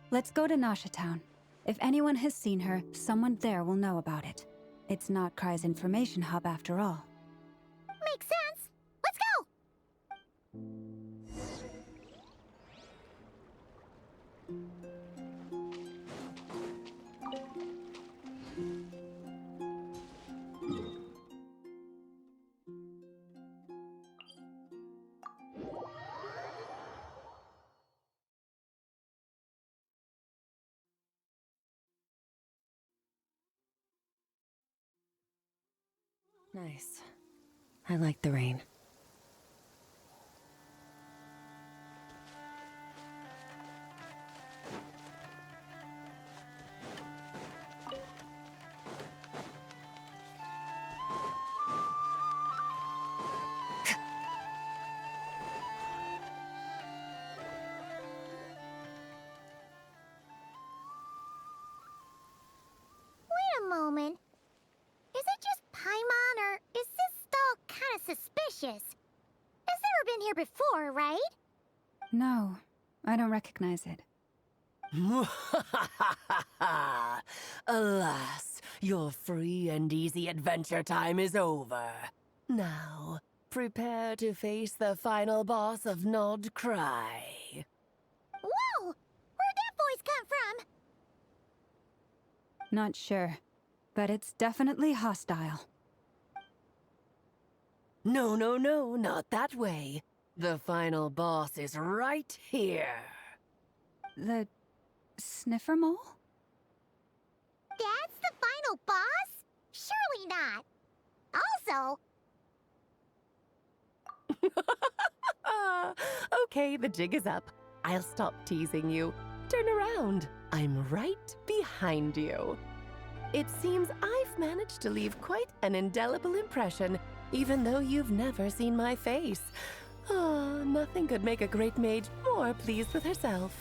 let's go to Nasha Town. If anyone has seen her, someone there will know about it. It's not Kry's information hub after all.
Makes sense. Let's
Nice. I like the rain.
Wait a moment. Is it just Paimon, or is this stall kind of suspicious? It's never been here before, right?
No, I don't recognize it.
Alas, your free and easy adventure time is over. Now, prepare to face the final boss of Nod Cry.
Whoa! Where'd that voice come from?
Not sure, but it's definitely hostile.
No, no, no, not that way. The final boss is right here.
The sniffer mole?
That's the final boss? Surely not. Also...
Okay, the jig is up. I'll stop teasing you. Turn around. I'm right behind you. It seems I've managed to leave quite an indelible impression, even though you've never seen my face. Ah, nothing could make a great mage more pleased with herself.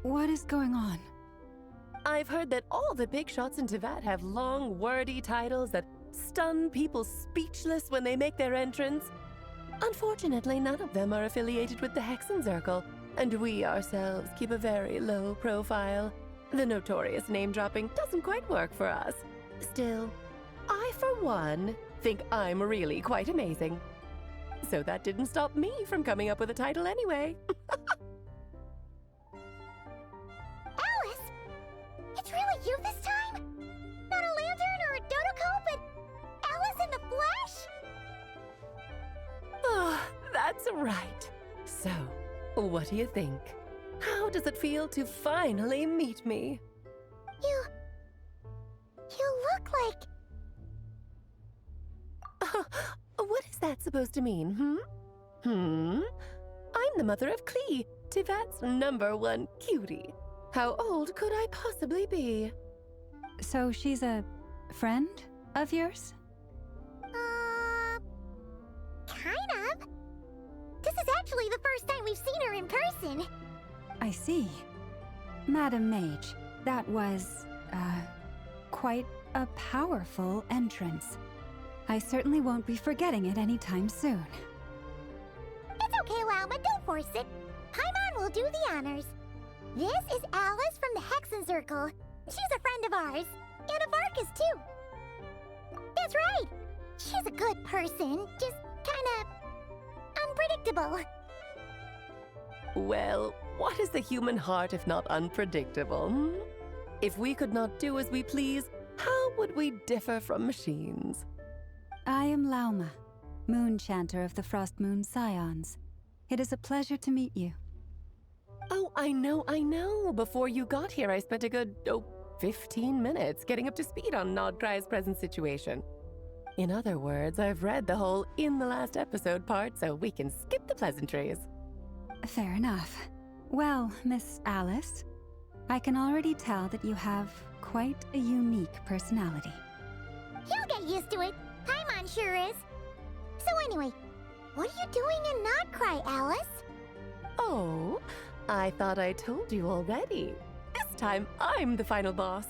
What is going on?
I've heard that all the big shots in Teyvat have long, wordy titles that stun people speechless when they make their entrance. Unfortunately, none of them are affiliated with the Hexenzirkel, and we ourselves keep a very low profile. The notorious name-dropping doesn't quite work for us. Still, I, for one, think I'm really quite amazing. So that didn't stop me from coming up with a title anyway.
Alice! It's really you this time? Not a lantern or a Dodoko, but Alice in the flesh?
Oh, that's right. So, what do you think? How does it feel to finally meet me?
You look like...
What is that supposed to mean, I'm the mother of Klee, Teyvat's #1 cutie. How old could I possibly be?
So she's a friend of yours?
Kind of. This is actually the first time we've seen her in person.
I see. Madam Mage, that was, quite a powerful entrance. I certainly won't be forgetting it anytime soon.
It's okay, Lauma, don't force it. Paimon will do the honors. This is Alice from the Hexenzirkel. She's a friend of ours, and of Arcus, too. That's right. She's a good person, just kinda... unpredictable.
Well, what is the human heart if not unpredictable, If we could not do as we please, how would we differ from machines?
I am Lauma, Moon Chanter of the Frost Moon Scions. It is a pleasure to meet you.
Oh, I know. Before you got here, I spent a good, 15 minutes getting up to speed on Nodcry's present situation. In other words, I've read the whole in the last episode part, so we can skip the pleasantries.
Fair enough. Well, Miss Alice, I can already tell that you have quite a unique personality.
He'll get used to it. Paimon sure is. So anyway, what are you doing in Nodcry, Alice?
Oh, I thought I told you already. This time, I'm the final boss.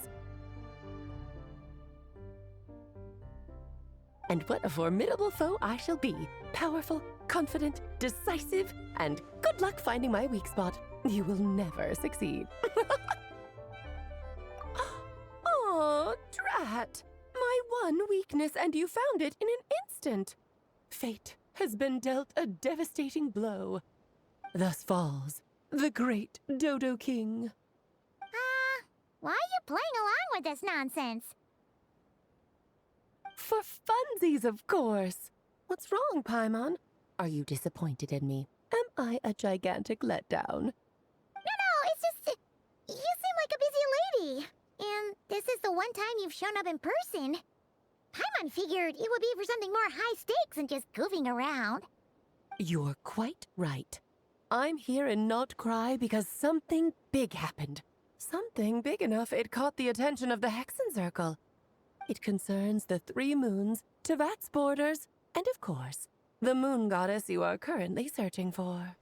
And what a formidable foe I shall be. Powerful, confident, decisive, and good luck finding my weak spot. You will never succeed. Oh, drat! My one weakness, and you found it in an instant. Fate has been dealt a devastating blow. Thus falls the great Dodo King.
Why are you playing along with this nonsense?
For funsies, of course. What's wrong, Paimon? Are you disappointed in me? Am I a gigantic letdown?
No, it's just... You seem like a busy lady. And this is the one time you've shown up in person. Paimon figured it would be for something more high stakes than just goofing around.
You're quite right. I'm here in Not Cry because something big happened. Something big enough it caught the attention of the Hexen Circle. It concerns the 3 moons, Tevat's borders, and of course, the moon goddess you are currently searching for.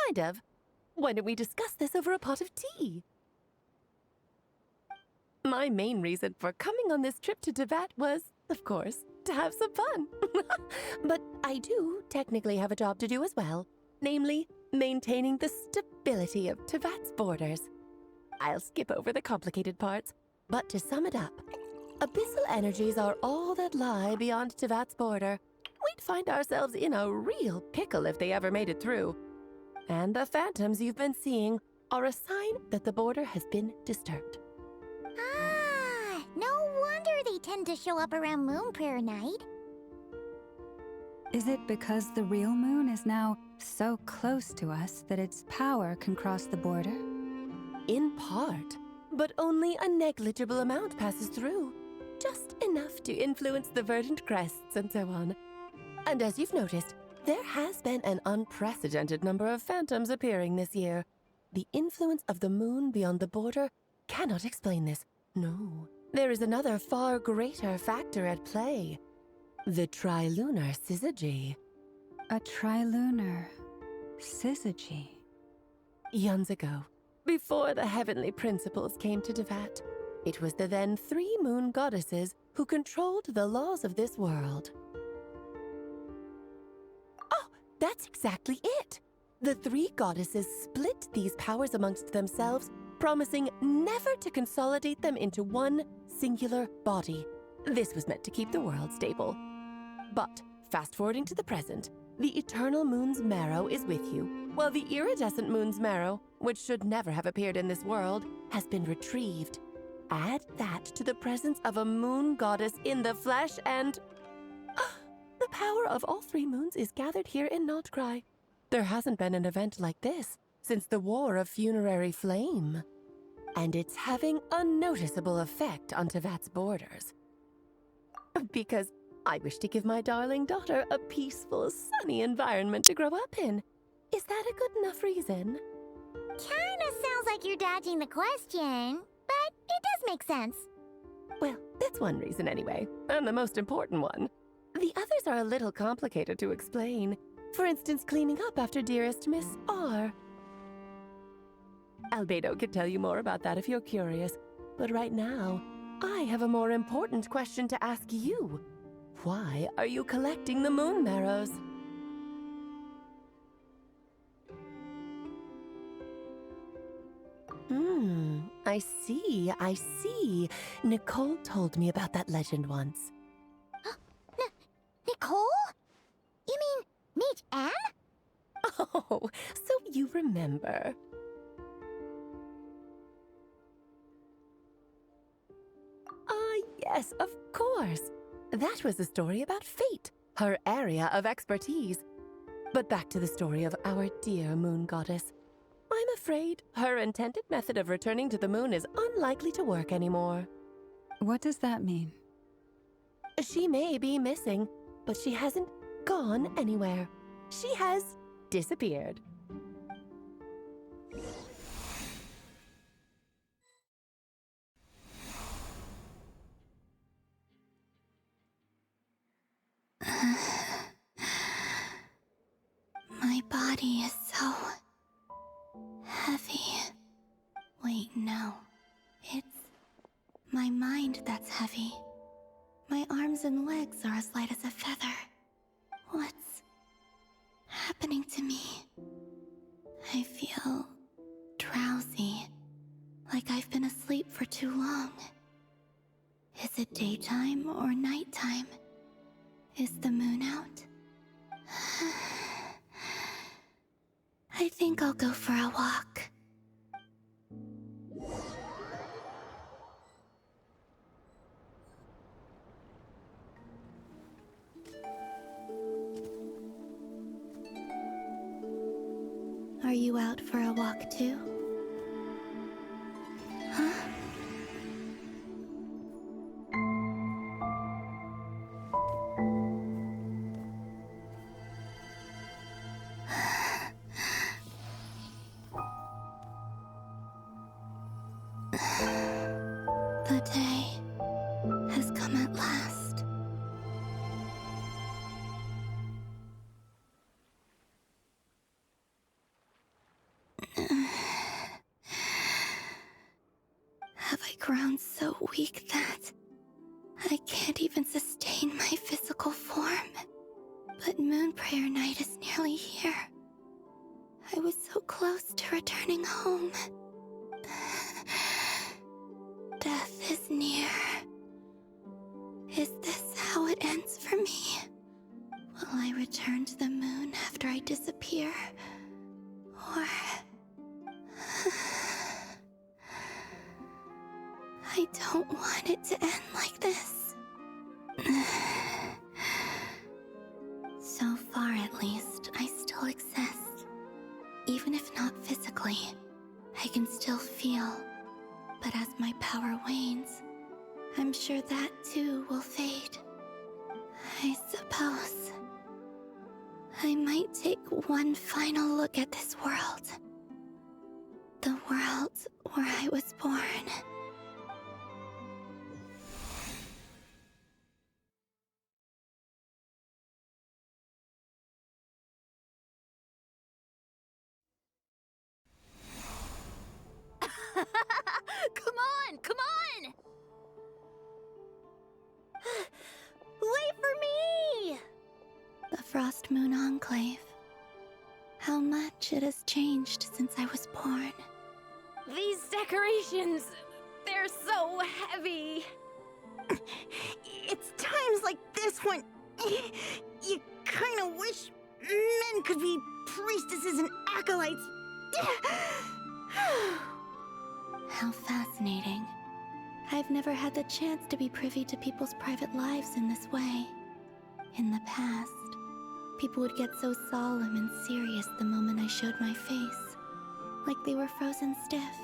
Kind of. Why don't we discuss this over a pot of tea? My main reason for coming on this trip to Tevat was, of course, to have some fun. But I do technically have a job to do as well, namely, maintaining the stability of Tevat's borders. I'll skip over the complicated parts, but to sum it up, abyssal energies are all that lie beyond Tevat's border. We'd find ourselves in a real pickle if they ever made it through. And the phantoms you've been seeing are a sign that the border has been disturbed.
No wonder they tend to show up around Moon Prayer Night.
Is it because the real moon is now so close to us that its power can cross the border?
In part, but only a negligible amount passes through. Just enough to influence the verdant crests and so on. And as you've noticed, there has been an unprecedented number of phantoms appearing this year. The influence of the moon beyond the border cannot explain this. No, there is another far greater factor at play. The trilunar syzygy.
A trilunar syzygy.
Eons ago, before the heavenly principles came to Tevat, it was the then 3 moon goddesses who controlled the laws of this world. That's exactly it. The 3 goddesses split these powers amongst themselves, promising never to consolidate them into one singular body. This was meant to keep the world stable. But, fast-forwarding to the present, the eternal moon's marrow is with you, while the iridescent moon's marrow, which should never have appeared in this world, has been retrieved. Add that to the presence of a moon goddess in the flesh and... the power of all 3 moons is gathered here in Not Cry. There hasn't been an event like this since the War of Funerary Flame. And it's having a noticeable effect on Tevat's borders. Because I wish to give my darling daughter a peaceful, sunny environment to grow up in. Is that a good enough reason?
Kinda sounds like you're dodging the question, but it does make sense.
Well, that's one reason anyway, and the most important one. The others are a little complicated to explain. For instance, cleaning up after dearest Miss R. Albedo could tell you more about that if you're curious. But right now, I have a more important question to ask you. Why are you collecting the moon marrows? I see. Nicole told me about that legend once.
Nicole? You mean Mage Anne?
Oh, so you remember. Yes, of course. That was a story about fate, her area of expertise. But back to the story of our dear moon goddess. I'm afraid her intended method of returning to the moon is unlikely to work anymore.
What does that mean?
She may be missing, but she hasn't gone anywhere. She has disappeared.
body is so heavy. Wait, no. It's my mind that's heavy. My arms and legs are as light as a feather. What's happening to me? I feel drowsy, like I've been asleep for too long. Is it daytime or nighttime? Is the moon out? I think I'll go for a walk. Are you out for a walk too? Huh? The day has come at last. Have I grown so weak that I can't even sustain my physical form? But Moon Prayer Night is nearly here. I was so close to returning home. Death is near. Is this how it ends for me? Will I return to the moon after I disappear? Or... I don't want it to end like this. So far, at least, I still exist. Even if not physically, I can still feel. But as my power wanes, I'm sure that too will fade. I suppose I might take one final look at this world. The world where I was born.
Come on! Come on! Wait for me!
The Frost Moon Enclave. How much it has changed since I was born.
These decorations, they're so heavy.
It's times like this when you kind of wish men could be priestesses and acolytes.
How fascinating. I've never had the chance to be privy to people's private lives in this way. In the past, people would get so solemn and serious the moment I showed my face. Like they were frozen stiff.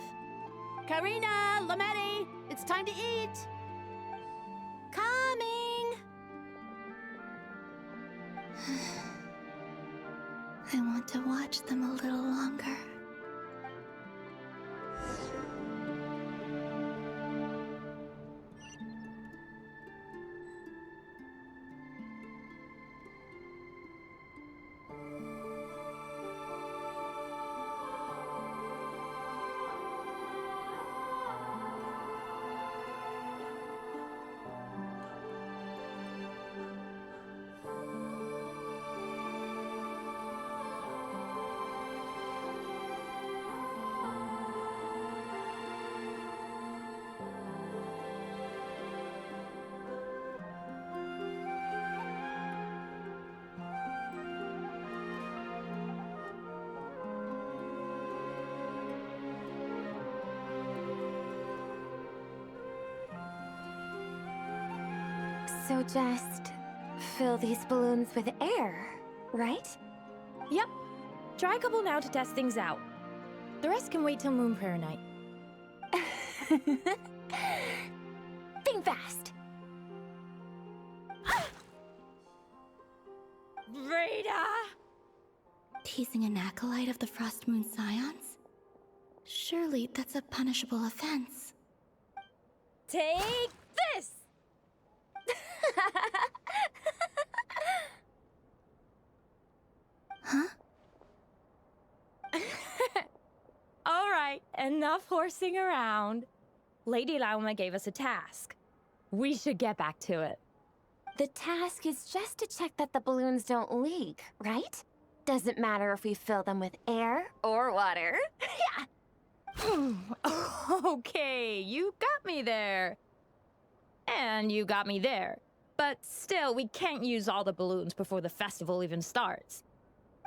Karina, Lametti, it's time to eat.
Coming!
I want to watch them a little longer.
So just fill these balloons with air, right?
Yep. Try a couple now to test things out. The rest can wait till Moon Prayer Night.
Think fast.
Rita!
Teasing an acolyte of the Frost Moon Scions? Surely that's a punishable offense.
Take this!
Huh?
right, enough horsing around. Lady Lauma gave us a task. We should get back to it.
The task is just to check that the balloons don't leak, right? Doesn't matter if we fill them with air or water. Yeah.
Okay, you got me there. And you got me there. But still, we can't use all the balloons before the festival even starts.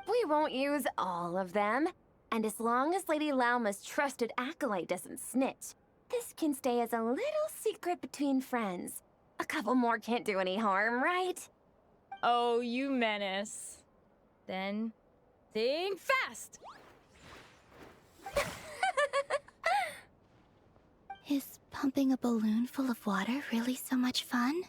We won't use all of them. And as long as Lady Lauma's trusted acolyte doesn't snitch, this can stay as a little secret between friends. A couple more can't do any harm, right?
Oh, you menace. Then, think fast!
Is pumping a balloon full of water really so much fun?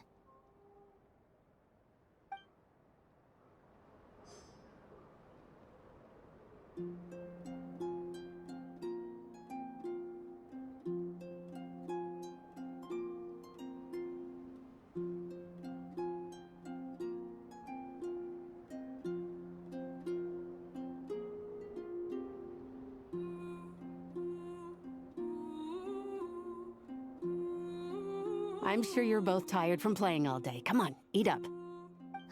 I'm sure you're both tired from playing all day. Come on, eat up.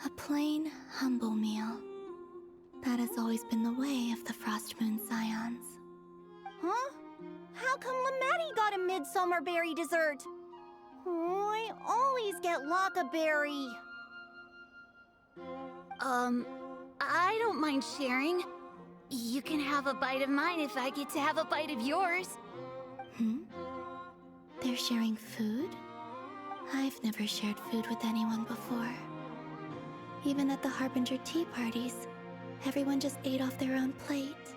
A plain, humble meal. That has always been the way of the Frost Moon Scions.
Huh? How come Lamatti got a midsummer berry dessert? Oh, I always get Lockaberry.
I don't mind sharing. You can have a bite of mine if I get to have a bite of yours.
They're sharing food? I've never shared food with anyone before. Even at the Harbinger tea parties, everyone just ate off their own plate.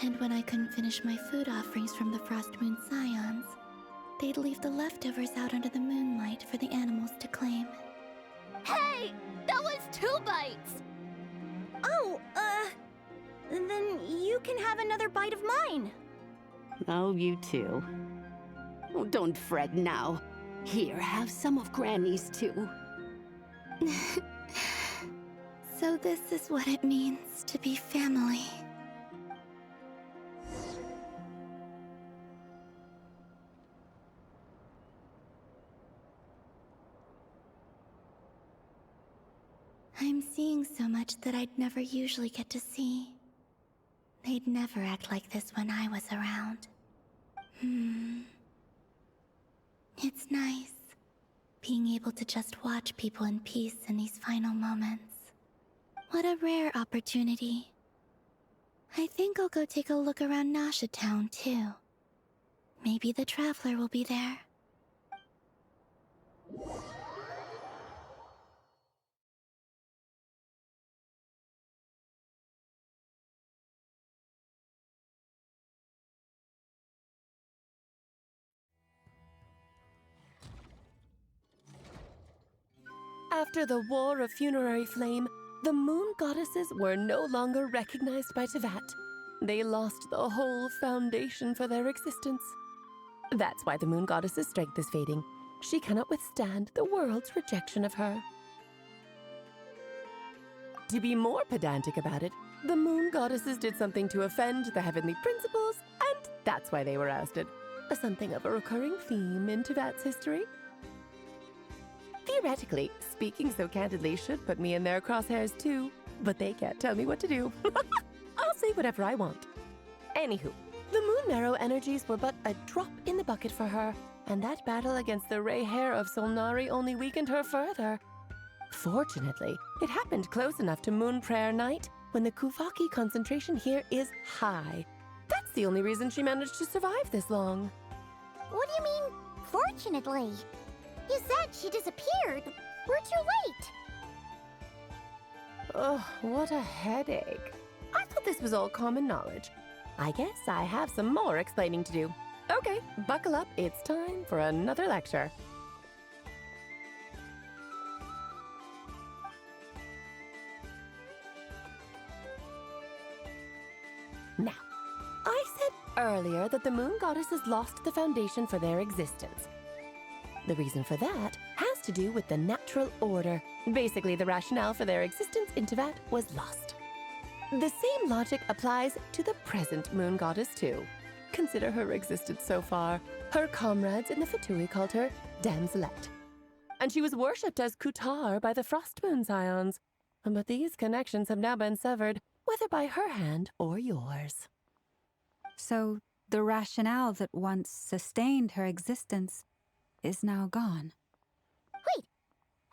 And when I couldn't finish my food offerings from the Frost Moon Scions, they'd leave the leftovers out under the moonlight for the animals to claim.
Hey! That was 2 bites!
Oh, then you can have another bite of mine.
Oh, you too. Oh, don't fret now. Here, have some of Granny's too.
So this is what it means to be family. I'm seeing so much that I'd never usually get to see. They'd never act like this when I was around. It's nice, being able to just watch people in peace in these final moments. What a rare opportunity. I think I'll go take a look around Nasha Town, too. Maybe the Traveler will be there.
After the War of Funerary Flame, the moon goddesses were no longer recognized by Tevat. They lost the whole foundation for their existence. That's why the moon goddess's strength is fading. She cannot withstand the world's rejection of her. To be more pedantic about it, the moon goddesses did something to offend the heavenly principles, and that's why they were ousted. Something of a recurring theme in Tevat's history. Theoretically, speaking so candidly should put me in their crosshairs too, but they can't tell me what to do. I'll say whatever I want. Anywho, the Moon Marrow energies were but a drop in the bucket for her, and that battle against the Ray Hair of Solnari only weakened her further. Fortunately, it happened close enough to Moon Prayer Night when the Kuvaki concentration here is high. That's the only reason she managed to survive this long.
What do you mean, fortunately? You said she disappeared. We're too late.
Ugh, what a headache. I thought this was all common knowledge. I guess I have some more explaining to do. Okay, buckle up. It's time for another lecture. Now, I said earlier that the moon goddesses lost the foundation for their existence. The reason for that has to do with the natural order. Basically, the rationale for their existence in Tevat was lost. The same logic applies to the present moon goddess too. consider her existence so far. Her comrades in the Fatui called her Damselette. And she was worshipped as Kutar by the Frostmoon Scions. But these connections have now been severed, whether by her hand or yours.
So, the rationale that once sustained her existence is now gone.
Wait,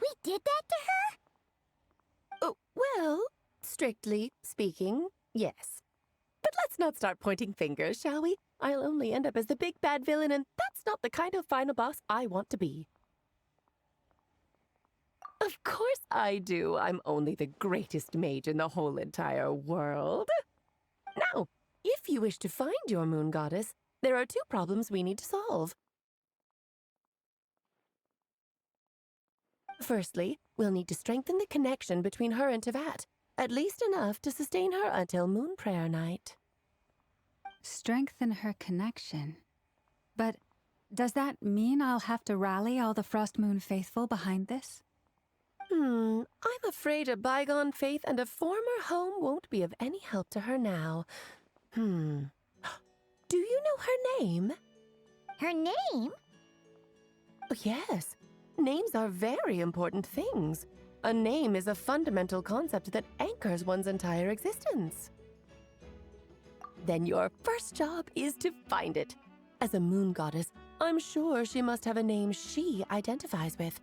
we did that to her?
Oh, well, strictly speaking, yes. But let's not start pointing fingers, shall we? I'll only end up as the big bad villain, and that's not the kind of final boss I want to be. Of course I do. I'm only the greatest mage in the whole entire world. Now, if you wish to find your moon goddess, there are two problems we need to solve. Firstly, we'll need to strengthen the connection between her and Tevat, at least enough to sustain her until Moon Prayer Night.
Strengthen her connection? But does that mean I'll have to rally all the Frost Moon faithful behind this?
I'm afraid a bygone faith and a former home won't be of any help to her now. Do you know her name?
Her name?
Oh, yes. Names are very important things. A name is a fundamental concept that anchors one's entire existence. Then your first job is to find it. As a moon goddess, I'm sure she must have a name she identifies with.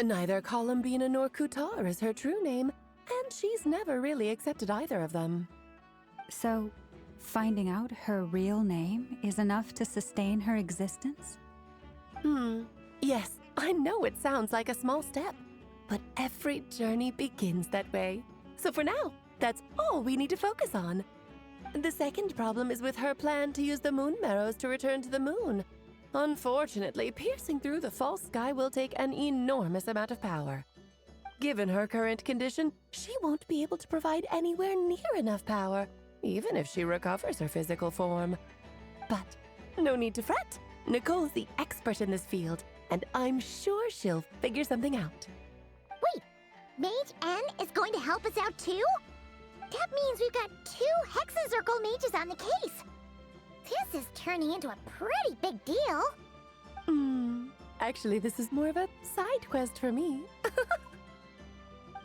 Neither Columbina nor Kutar is her true name, and she's never really accepted either of them.
So, finding out her real name is enough to sustain her existence?
Yes, I know it sounds like a small step, but every journey begins that way. So for now, that's all we need to focus on. The second problem is with her plan to use the moon marrows to return to the moon. Unfortunately, piercing through the false sky will take an enormous amount of power. Given her current condition, she won't be able to provide anywhere near enough power, even if she recovers her physical form. But no need to fret. Nicole's the expert in this field, and I'm sure she'll figure something out.
Wait, Mage N is going to help us out too? That means we've got 2 Hexencircle mages on the case. This is turning into a pretty big deal.
Actually, this is more of a side quest for me.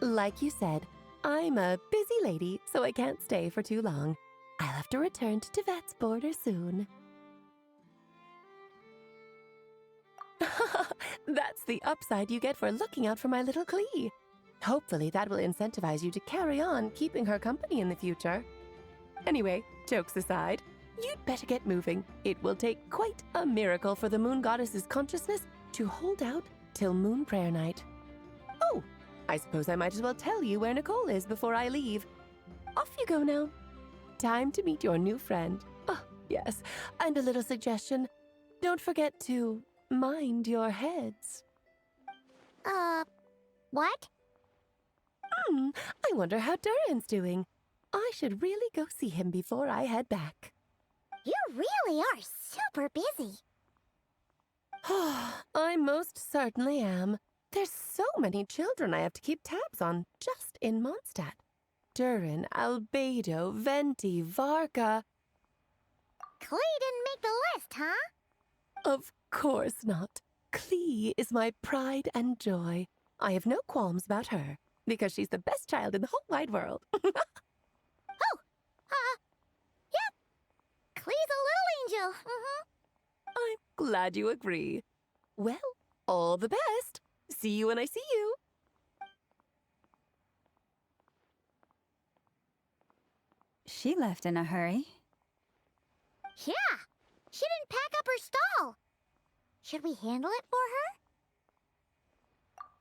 Like you said, I'm a busy lady, so I can't stay for too long. I'll have to return to Tevat's border soon. That's the upside you get for looking out for my little Klee. Hopefully that will incentivize you to carry on keeping her company in the future. Anyway, jokes aside, you'd better get moving. It will take quite a miracle for the moon goddess's consciousness to hold out till Moon Prayer Night. Oh, I suppose I might as well tell you where Nicole is before I leave. Off you go now. Time to meet your new friend. Oh, yes, and a little suggestion. Don't forget to mind your heads.
What?
I wonder how Durin's doing. I should really go see him before I head back.
You really are super busy.
I most certainly am. There's so many children I have to keep tabs on just in Mondstadt. Durin, Albedo, Venti, Varka.
Klee didn't make the list, huh?
Of course not. Klee is my pride and joy. I have no qualms about her, because she's the best child in the whole wide world.
Yep. Klee's a little angel.
I'm glad you agree. Well, all the best. See you when I see you.
She left in a hurry.
Yeah, she didn't pack up her stall. Should we handle it for her?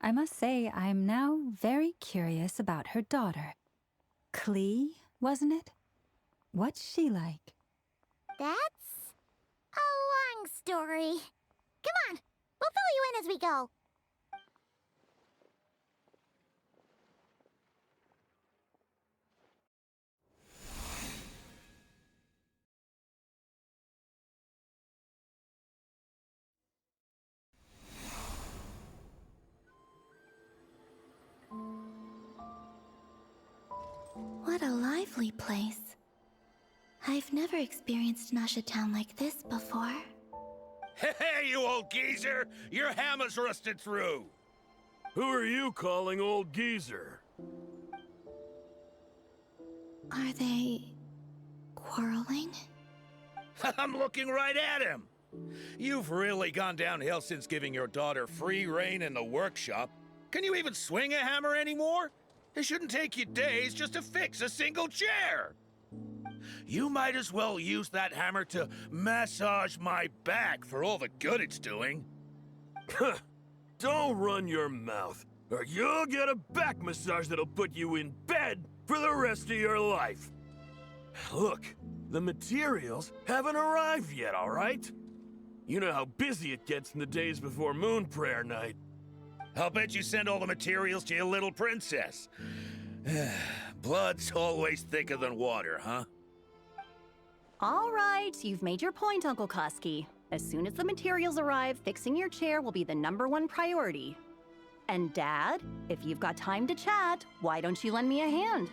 I must say, I'm now very curious about her daughter. Klee, wasn't it? What's she like?
That's a long story. Come on, we'll fill you in as we go.
What a lively place. I've never experienced Nasha Town like this before.
Hey, you old geezer! Your hammer's rusted through!
Who are you calling old geezer?
Are they quarreling?
I'm looking right at him! You've really gone downhill since giving your daughter free rein in the workshop. Can you even swing a hammer anymore? It shouldn't take you days just to fix a single chair! You might as well use that hammer to massage my back for all the good it's doing.
Don't run your mouth, or you'll get a back massage that'll put you in bed for the rest of your life. Look, the materials haven't arrived yet, all right? You know how busy it gets in the days before Moon Prayer Night.
I'll bet you send all the materials to your little princess. Blood's always thicker than water, huh?
All right, you've made your point, Uncle Koski. As soon as the materials arrive, fixing your chair will be the #1 priority. And Dad, if you've got time to chat, why don't you lend me a hand,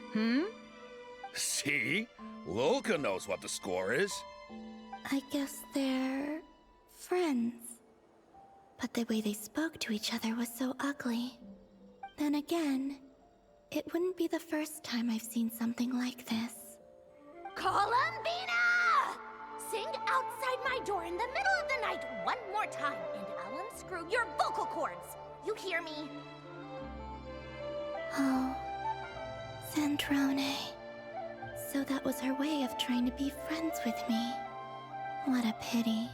See? Lolka knows what the score is.
I guess they're friends. But the way they spoke to each other was so ugly. Then again, it wouldn't be the first time I've seen something like this.
Columbina! Sing outside my door in the middle of the night one more time, and I'll unscrew your vocal cords. You hear me?
Oh, Sandrone. So that was her way of trying to be friends with me. What a pity.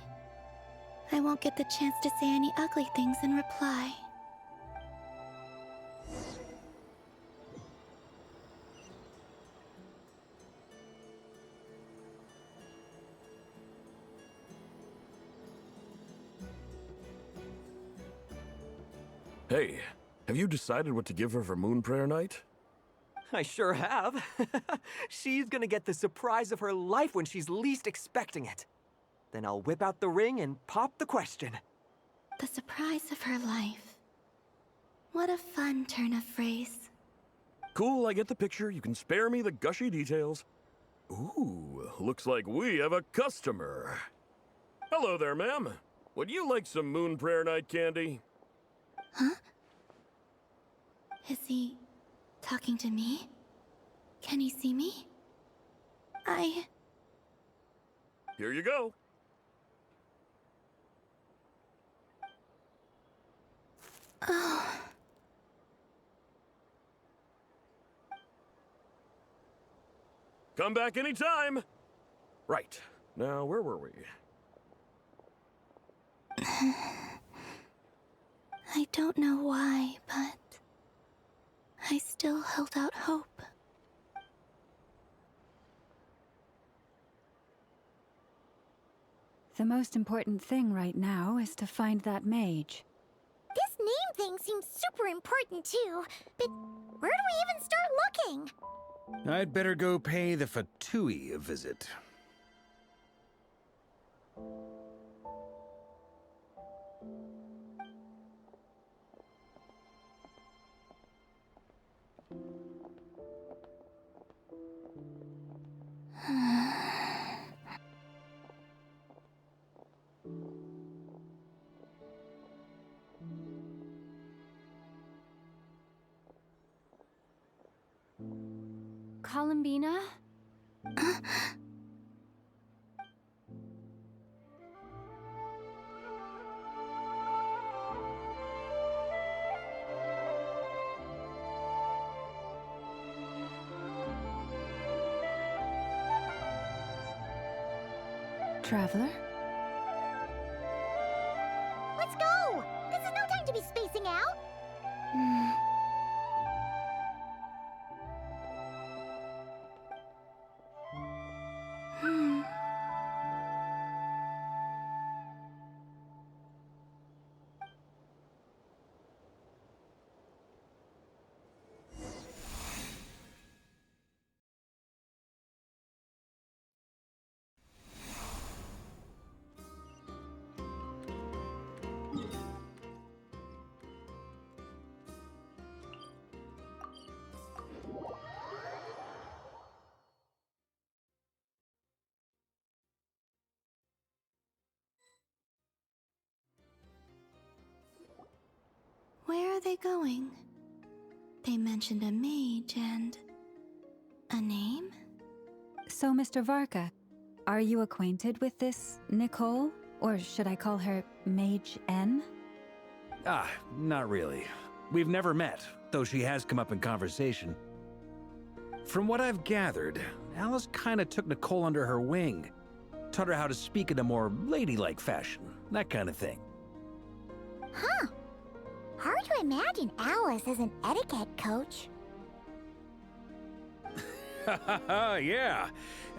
I won't get the chance to say any ugly things in reply.
Hey, have you decided what to give her for Moon Prayer Night?
I sure have. She's gonna get the surprise of her life when she's least expecting it. Then I'll whip out the ring and pop the question.
The surprise of her life. What a fun turn of phrase.
Cool, I get the picture. You can spare me the gushy details. Ooh, looks like we have a customer. Hello there, ma'am. Would you like some Moon Prayer Night candy?
Huh? Is he talking to me? Can he see me?
Here you go.
Oh.
Come back anytime. Right. Now, where were we?
I don't know why, but I still held out hope.
The most important thing right now is to find that mage.
This name thing seems super important too, but where do we even start looking?
I'd better go pay the Fatui a visit.
Columbina?
Traveler?
Let's go! This is no time to be spacing out!
Where are they going? They mentioned a mage and... a name?
So, Mr. Varka, are you acquainted with this Nicole? Or should I call her Mage N?
Not really. We've never met, though she has come up in conversation. From what I've gathered, Alice kinda took Nicole under her wing. Taught her how to speak in a more ladylike fashion, that kind of thing.
Huh. Hard to imagine Alice as an etiquette coach.
Yeah,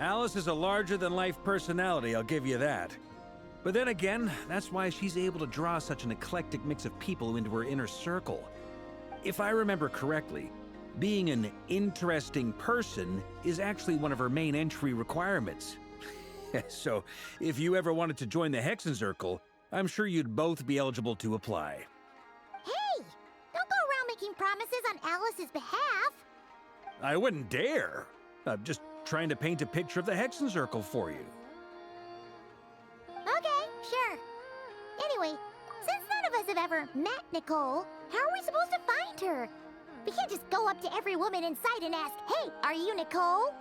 Alice is a larger-than-life personality, I'll give you that. But then again, that's why she's able to draw such an eclectic mix of people into her inner circle. If I remember correctly, being an interesting person is actually one of her main entry requirements. So, if you ever wanted to join the Hexencircle, I'm sure you'd both be eligible to apply.
Hey! Don't go around making promises on Alice's behalf!
I wouldn't dare. I'm just trying to paint a picture of the Hexencircle for you.
Okay, sure. Anyway, since none of us have ever met Nicole, how are we supposed to find her? We can't just go up to every woman in sight and ask, "Hey, are you Nicole?"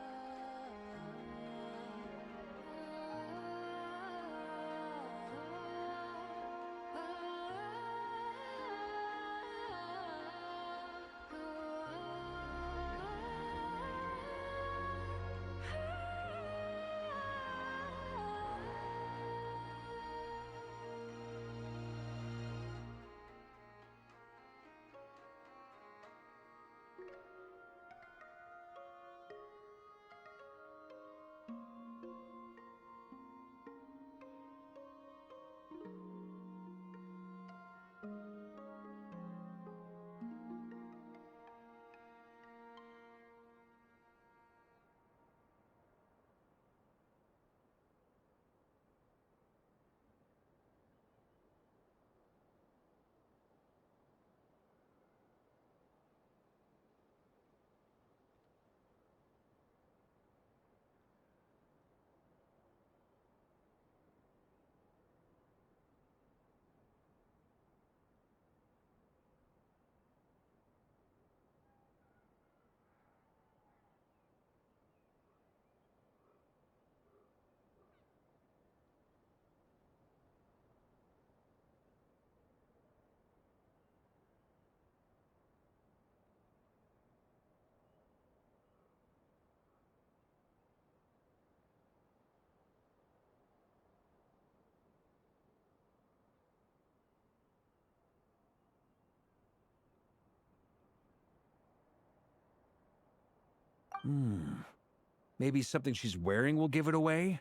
Maybe something she's wearing will give it away?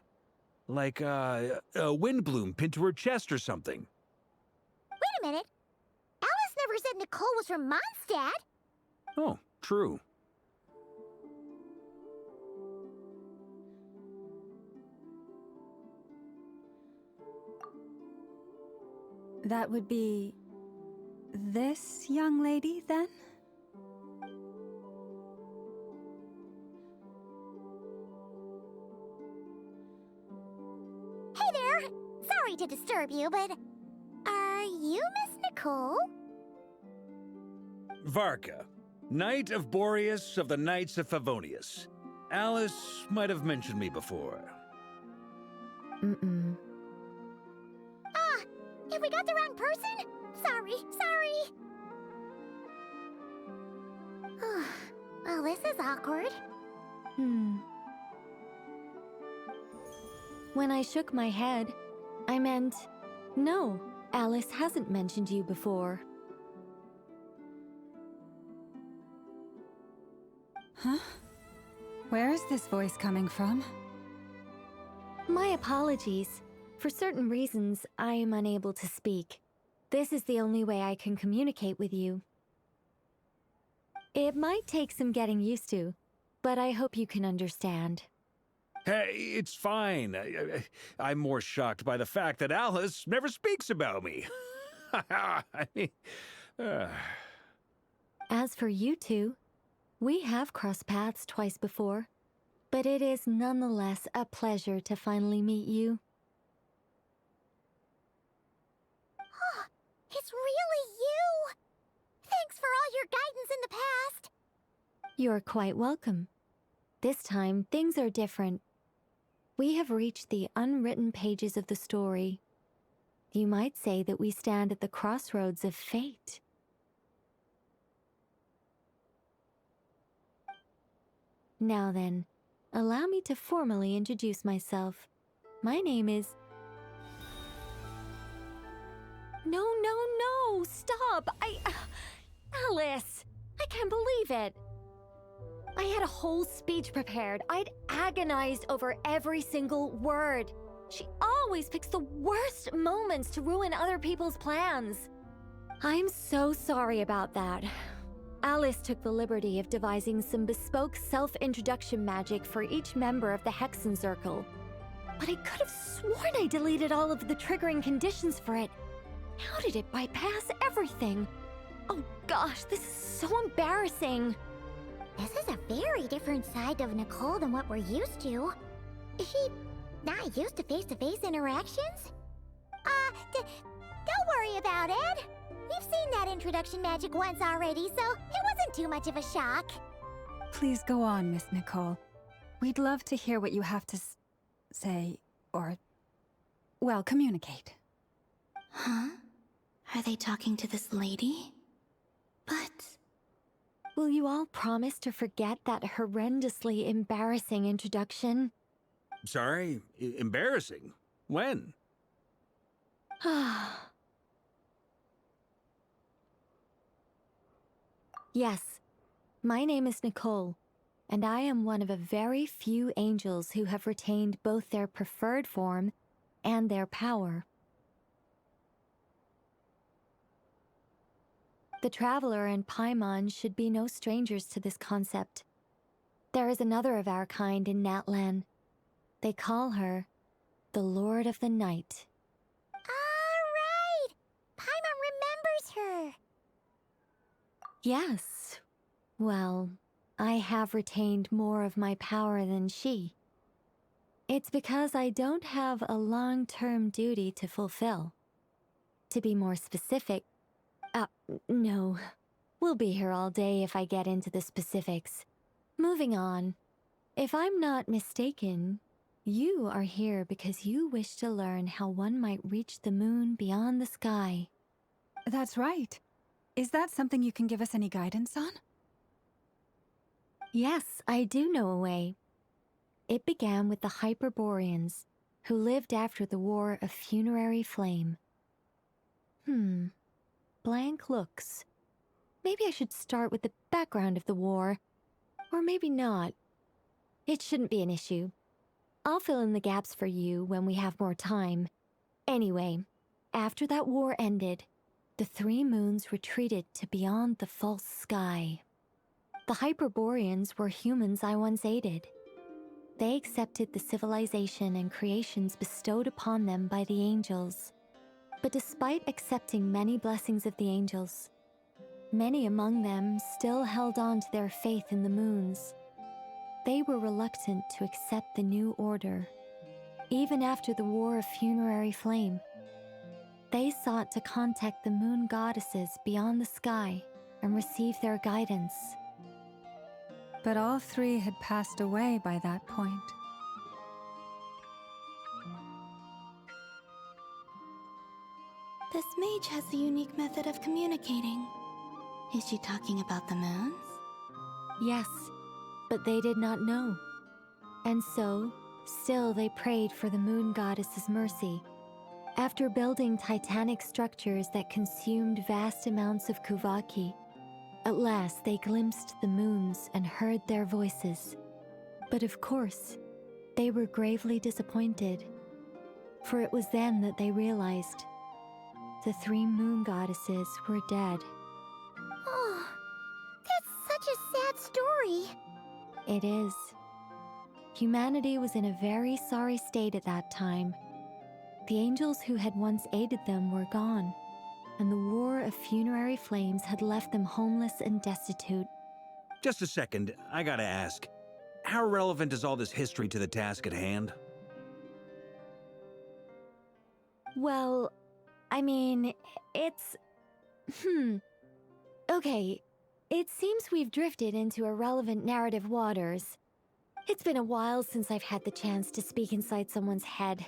Like, a wind bloom pinned to her chest or something.
Wait a minute! Alice never said Nicole was from Mondstadt!
Oh, true.
That would be... this young lady, then?
Hey there! Sorry to disturb you, but... are you Miss Nicole?
Varka, Knight of Boreas of the Knights of Favonius. Alice might have mentioned me before.
Mm-mm.
Ah! Have we got the wrong person? Sorry. Well, this is awkward.
When I shook my head, I meant, no, Alice hasn't mentioned you before.
Huh? Where is this voice coming from?
My apologies. For certain reasons, I am unable to speak. This is the only way I can communicate with you. It might take some getting used to, but I hope you can understand.
Hey, it's fine. I'm more shocked by the fact that Alice never speaks about me. I mean,
As for you two, we have crossed paths twice before, but it is nonetheless a pleasure to finally meet you.
It's really you! for all your guidance in the past.
You're quite welcome. This time, things are different. We have reached the unwritten pages of the story. You might say that we stand at the crossroads of fate. Now then, allow me to formally introduce myself. My name is... No, stop! Alice! I can't believe it! I had a whole speech prepared. I'd agonized over every single word. She always picks the worst moments to ruin other people's plans. I'm so sorry about that. Alice took the liberty of devising some bespoke self-introduction magic for each member of the Hexen Circle. But I could have sworn I deleted all of the triggering conditions for it. How did it bypass everything? Oh gosh, this is so embarrassing.
This is a very different side of Nicole than what we're used to. Is she not used to face-to-face interactions? Don't worry about it. We've seen that introduction magic once already, so it wasn't too much of a shock.
Please go on, Miss Nicole. We'd love to hear what you have to say, or, well, communicate.
Huh? Are they talking to this lady? But...
Will you all promise to forget that horrendously embarrassing introduction?
Sorry? Embarrassing? When?
Yes, my name is Nicole, and I am one of a very few angels who have retained both their preferred form and their power. The Traveler and Paimon should be no strangers to this concept. There is another of our kind in Natlan. They call her the Lord of the Night.
All right! Paimon remembers her.
Yes. Well, I have retained more of my power than she. It's because I don't have a long-term duty to fulfill. To be more specific, no. We'll be here all day if I get into the specifics. Moving on. If I'm not mistaken, you are here because you wish to learn how one might reach the moon beyond the sky.
That's right. Is that something you can give us any guidance on?
Yes, I do know a way. It began with the Hyperboreans, who lived after the War of Funerary Flame. Blank looks. Maybe I should start with the background of the war. Or maybe not. It shouldn't be an issue. I'll fill in the gaps for you when we have more time. Anyway, after that war ended, the three moons retreated to beyond the false sky. The Hyperboreans were humans I once aided. They accepted the civilization and creations bestowed upon them by the angels. But despite accepting many blessings of the angels, many among them still held on to their faith in the moons. They were reluctant to accept the new order, even after the War of Funerary Flame. They sought to contact the moon goddesses beyond the sky and receive their guidance.
But all three had passed away by that point.
This mage has a unique method of communicating. Is she talking about the moons?
Yes, but they did not know. And so, still they prayed for the moon goddess's mercy. After building titanic structures that consumed vast amounts of Kuvaki, at last they glimpsed the moons and heard their voices. But of course, they were gravely disappointed. For it was then that they realized the three moon goddesses were dead.
Oh, that's such a sad story.
It is. Humanity was in a very sorry state at that time. The angels who had once aided them were gone, and the War of Funerary Flames had left them homeless and destitute.
Just a second, I gotta ask. How relevant is all this history to the task at hand?
Well, I mean, it's...
Okay, it seems we've drifted into irrelevant narrative waters. It's been a while since I've had the chance to speak inside someone's head.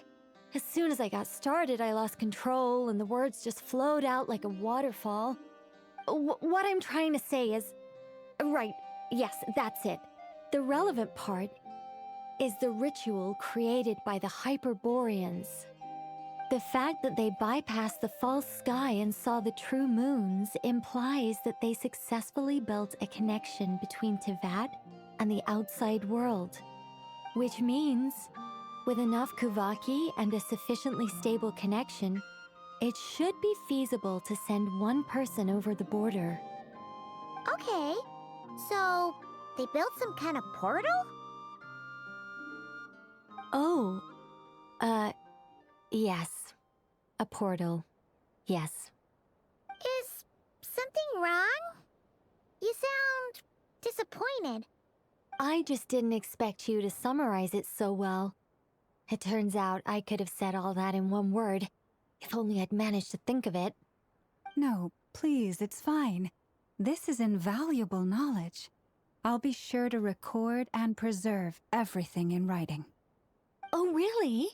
As soon as I got started, I lost control and the words just flowed out like a waterfall. What I'm trying to say is... Right, yes, that's it. The relevant part is the ritual created by the Hyperboreans. The fact that they bypassed the false sky and saw the true moons implies that they successfully built a connection between Teyvat and the outside world. Which means, with enough Kuvaki and a sufficiently stable connection, it should be feasible to send one person over the border.
Okay, so they built some kind of portal?
Oh, yes. A portal. Yes.
Is something wrong? You sound disappointed.
I just didn't expect you to summarize it so well. It turns out I could have said all that in one word, if only I'd managed to think of it.
No, please, it's fine. This is invaluable knowledge. I'll be sure to record and preserve everything in writing.
Oh, really?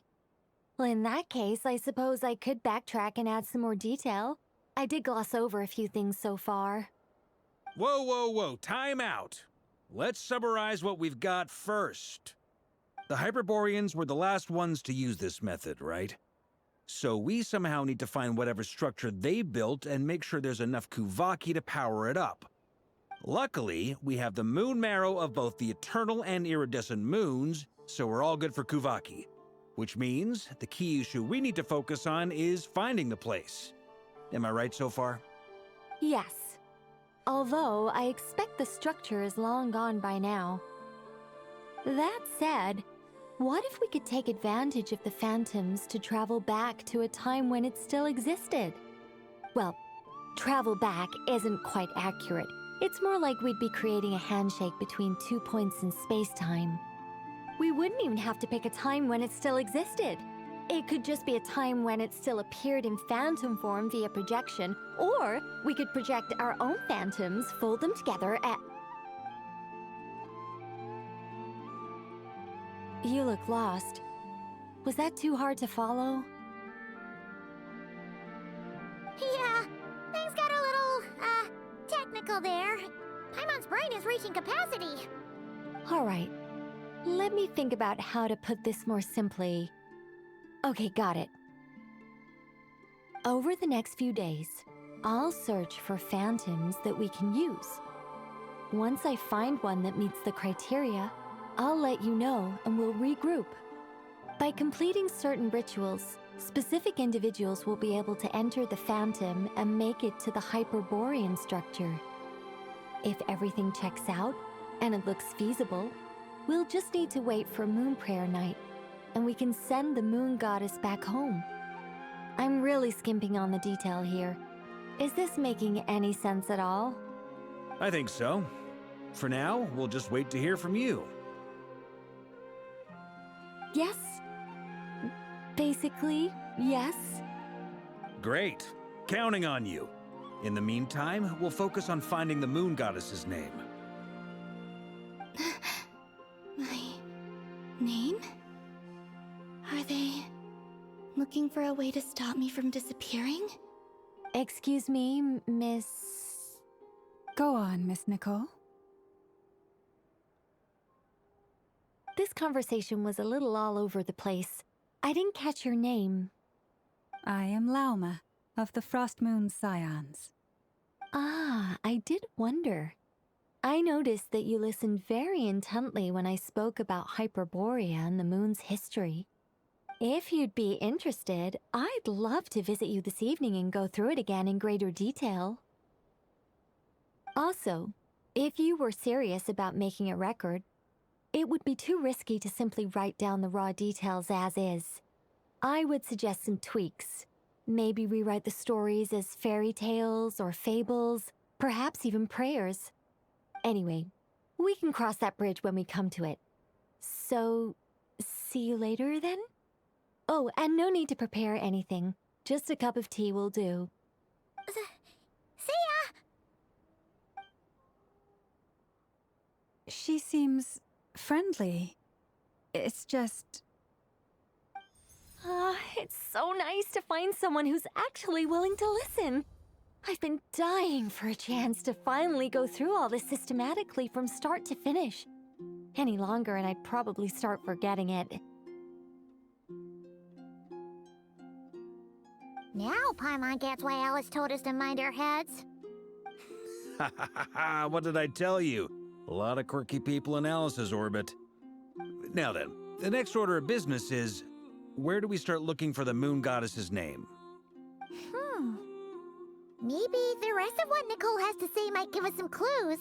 Well, in that case, I suppose I could backtrack and add some more detail. I did gloss over a few things so far.
Whoa, whoa, whoa, time out. Let's summarize what we've got first. The Hyperboreans were the last ones to use this method, right? So we somehow need to find whatever structure they built and make sure there's enough Kuvaki to power it up. Luckily, we have the moon marrow of both the eternal and iridescent moons, so we're all good for Kuvaki. Which means the key issue we need to focus on is finding the place. Am I right so far?
Yes. Although I expect the structure is long gone by now. That said, what if we could take advantage of the phantoms to travel back to a time when it still existed? Well, travel back isn't quite accurate. It's more like we'd be creating a handshake between 2 points in space-time. We wouldn't even have to pick a time when it still existed. It could just be a time when it still appeared in phantom form via projection, or we could project our own phantoms, fold them together at... You look lost. Was that too hard to follow?
Yeah, things got a little, technical there. Paimon's brain is reaching capacity.
All right. Let me think about how to put this more simply. Okay, got it. Over the next few days, I'll search for phantoms that we can use. Once I find one that meets the criteria, I'll let you know and we'll regroup. By completing certain rituals, specific individuals will be able to enter the phantom and make it to the Hyperborean structure. If everything checks out and it looks feasible, we'll just need to wait for Moon Prayer Night, and we can send the Moon Goddess back home. I'm really skimping on the detail here. Is this making any sense at all?
I think so. For now, we'll just wait to hear from you.
Yes. Basically, yes.
Great. Counting on you. In the meantime, we'll focus on finding the Moon Goddess's name.
My name? Are they looking for a way to stop me from disappearing?
Excuse me, Miss...
Go on, Miss Nicole.
This conversation was a little all over the place. I didn't catch your name.
I am Lauma, of the Frost Moon Scions.
Ah, I did wonder. I noticed that you listened very intently when I spoke about Hyperborea and the moon's history. If you'd be interested, I'd love to visit you this evening and go through it again in greater detail. Also, if you were serious about making a record, it would be too risky to simply write down the raw details as is. I would suggest some tweaks. Maybe rewrite the stories as fairy tales or fables, perhaps even prayers. Anyway, we can cross that bridge when we come to it. So, see you later then? Oh, and no need to prepare anything. Just a cup of tea will do.
See ya!
She seems friendly. It's just...
It's so nice to find someone who's actually willing to listen. I've been dying for a chance to finally go through all this systematically from start to finish. Any longer and I'd probably start forgetting it.
Now Paimon gets why Alice told us to mind our heads.
Ha ha ha ha! What did I tell you? A lot of quirky people in Alice's orbit. Now then, the next order of business is, where do we start looking for the moon goddess's name?
Maybe the rest of what Nicole has to say might give us some clues.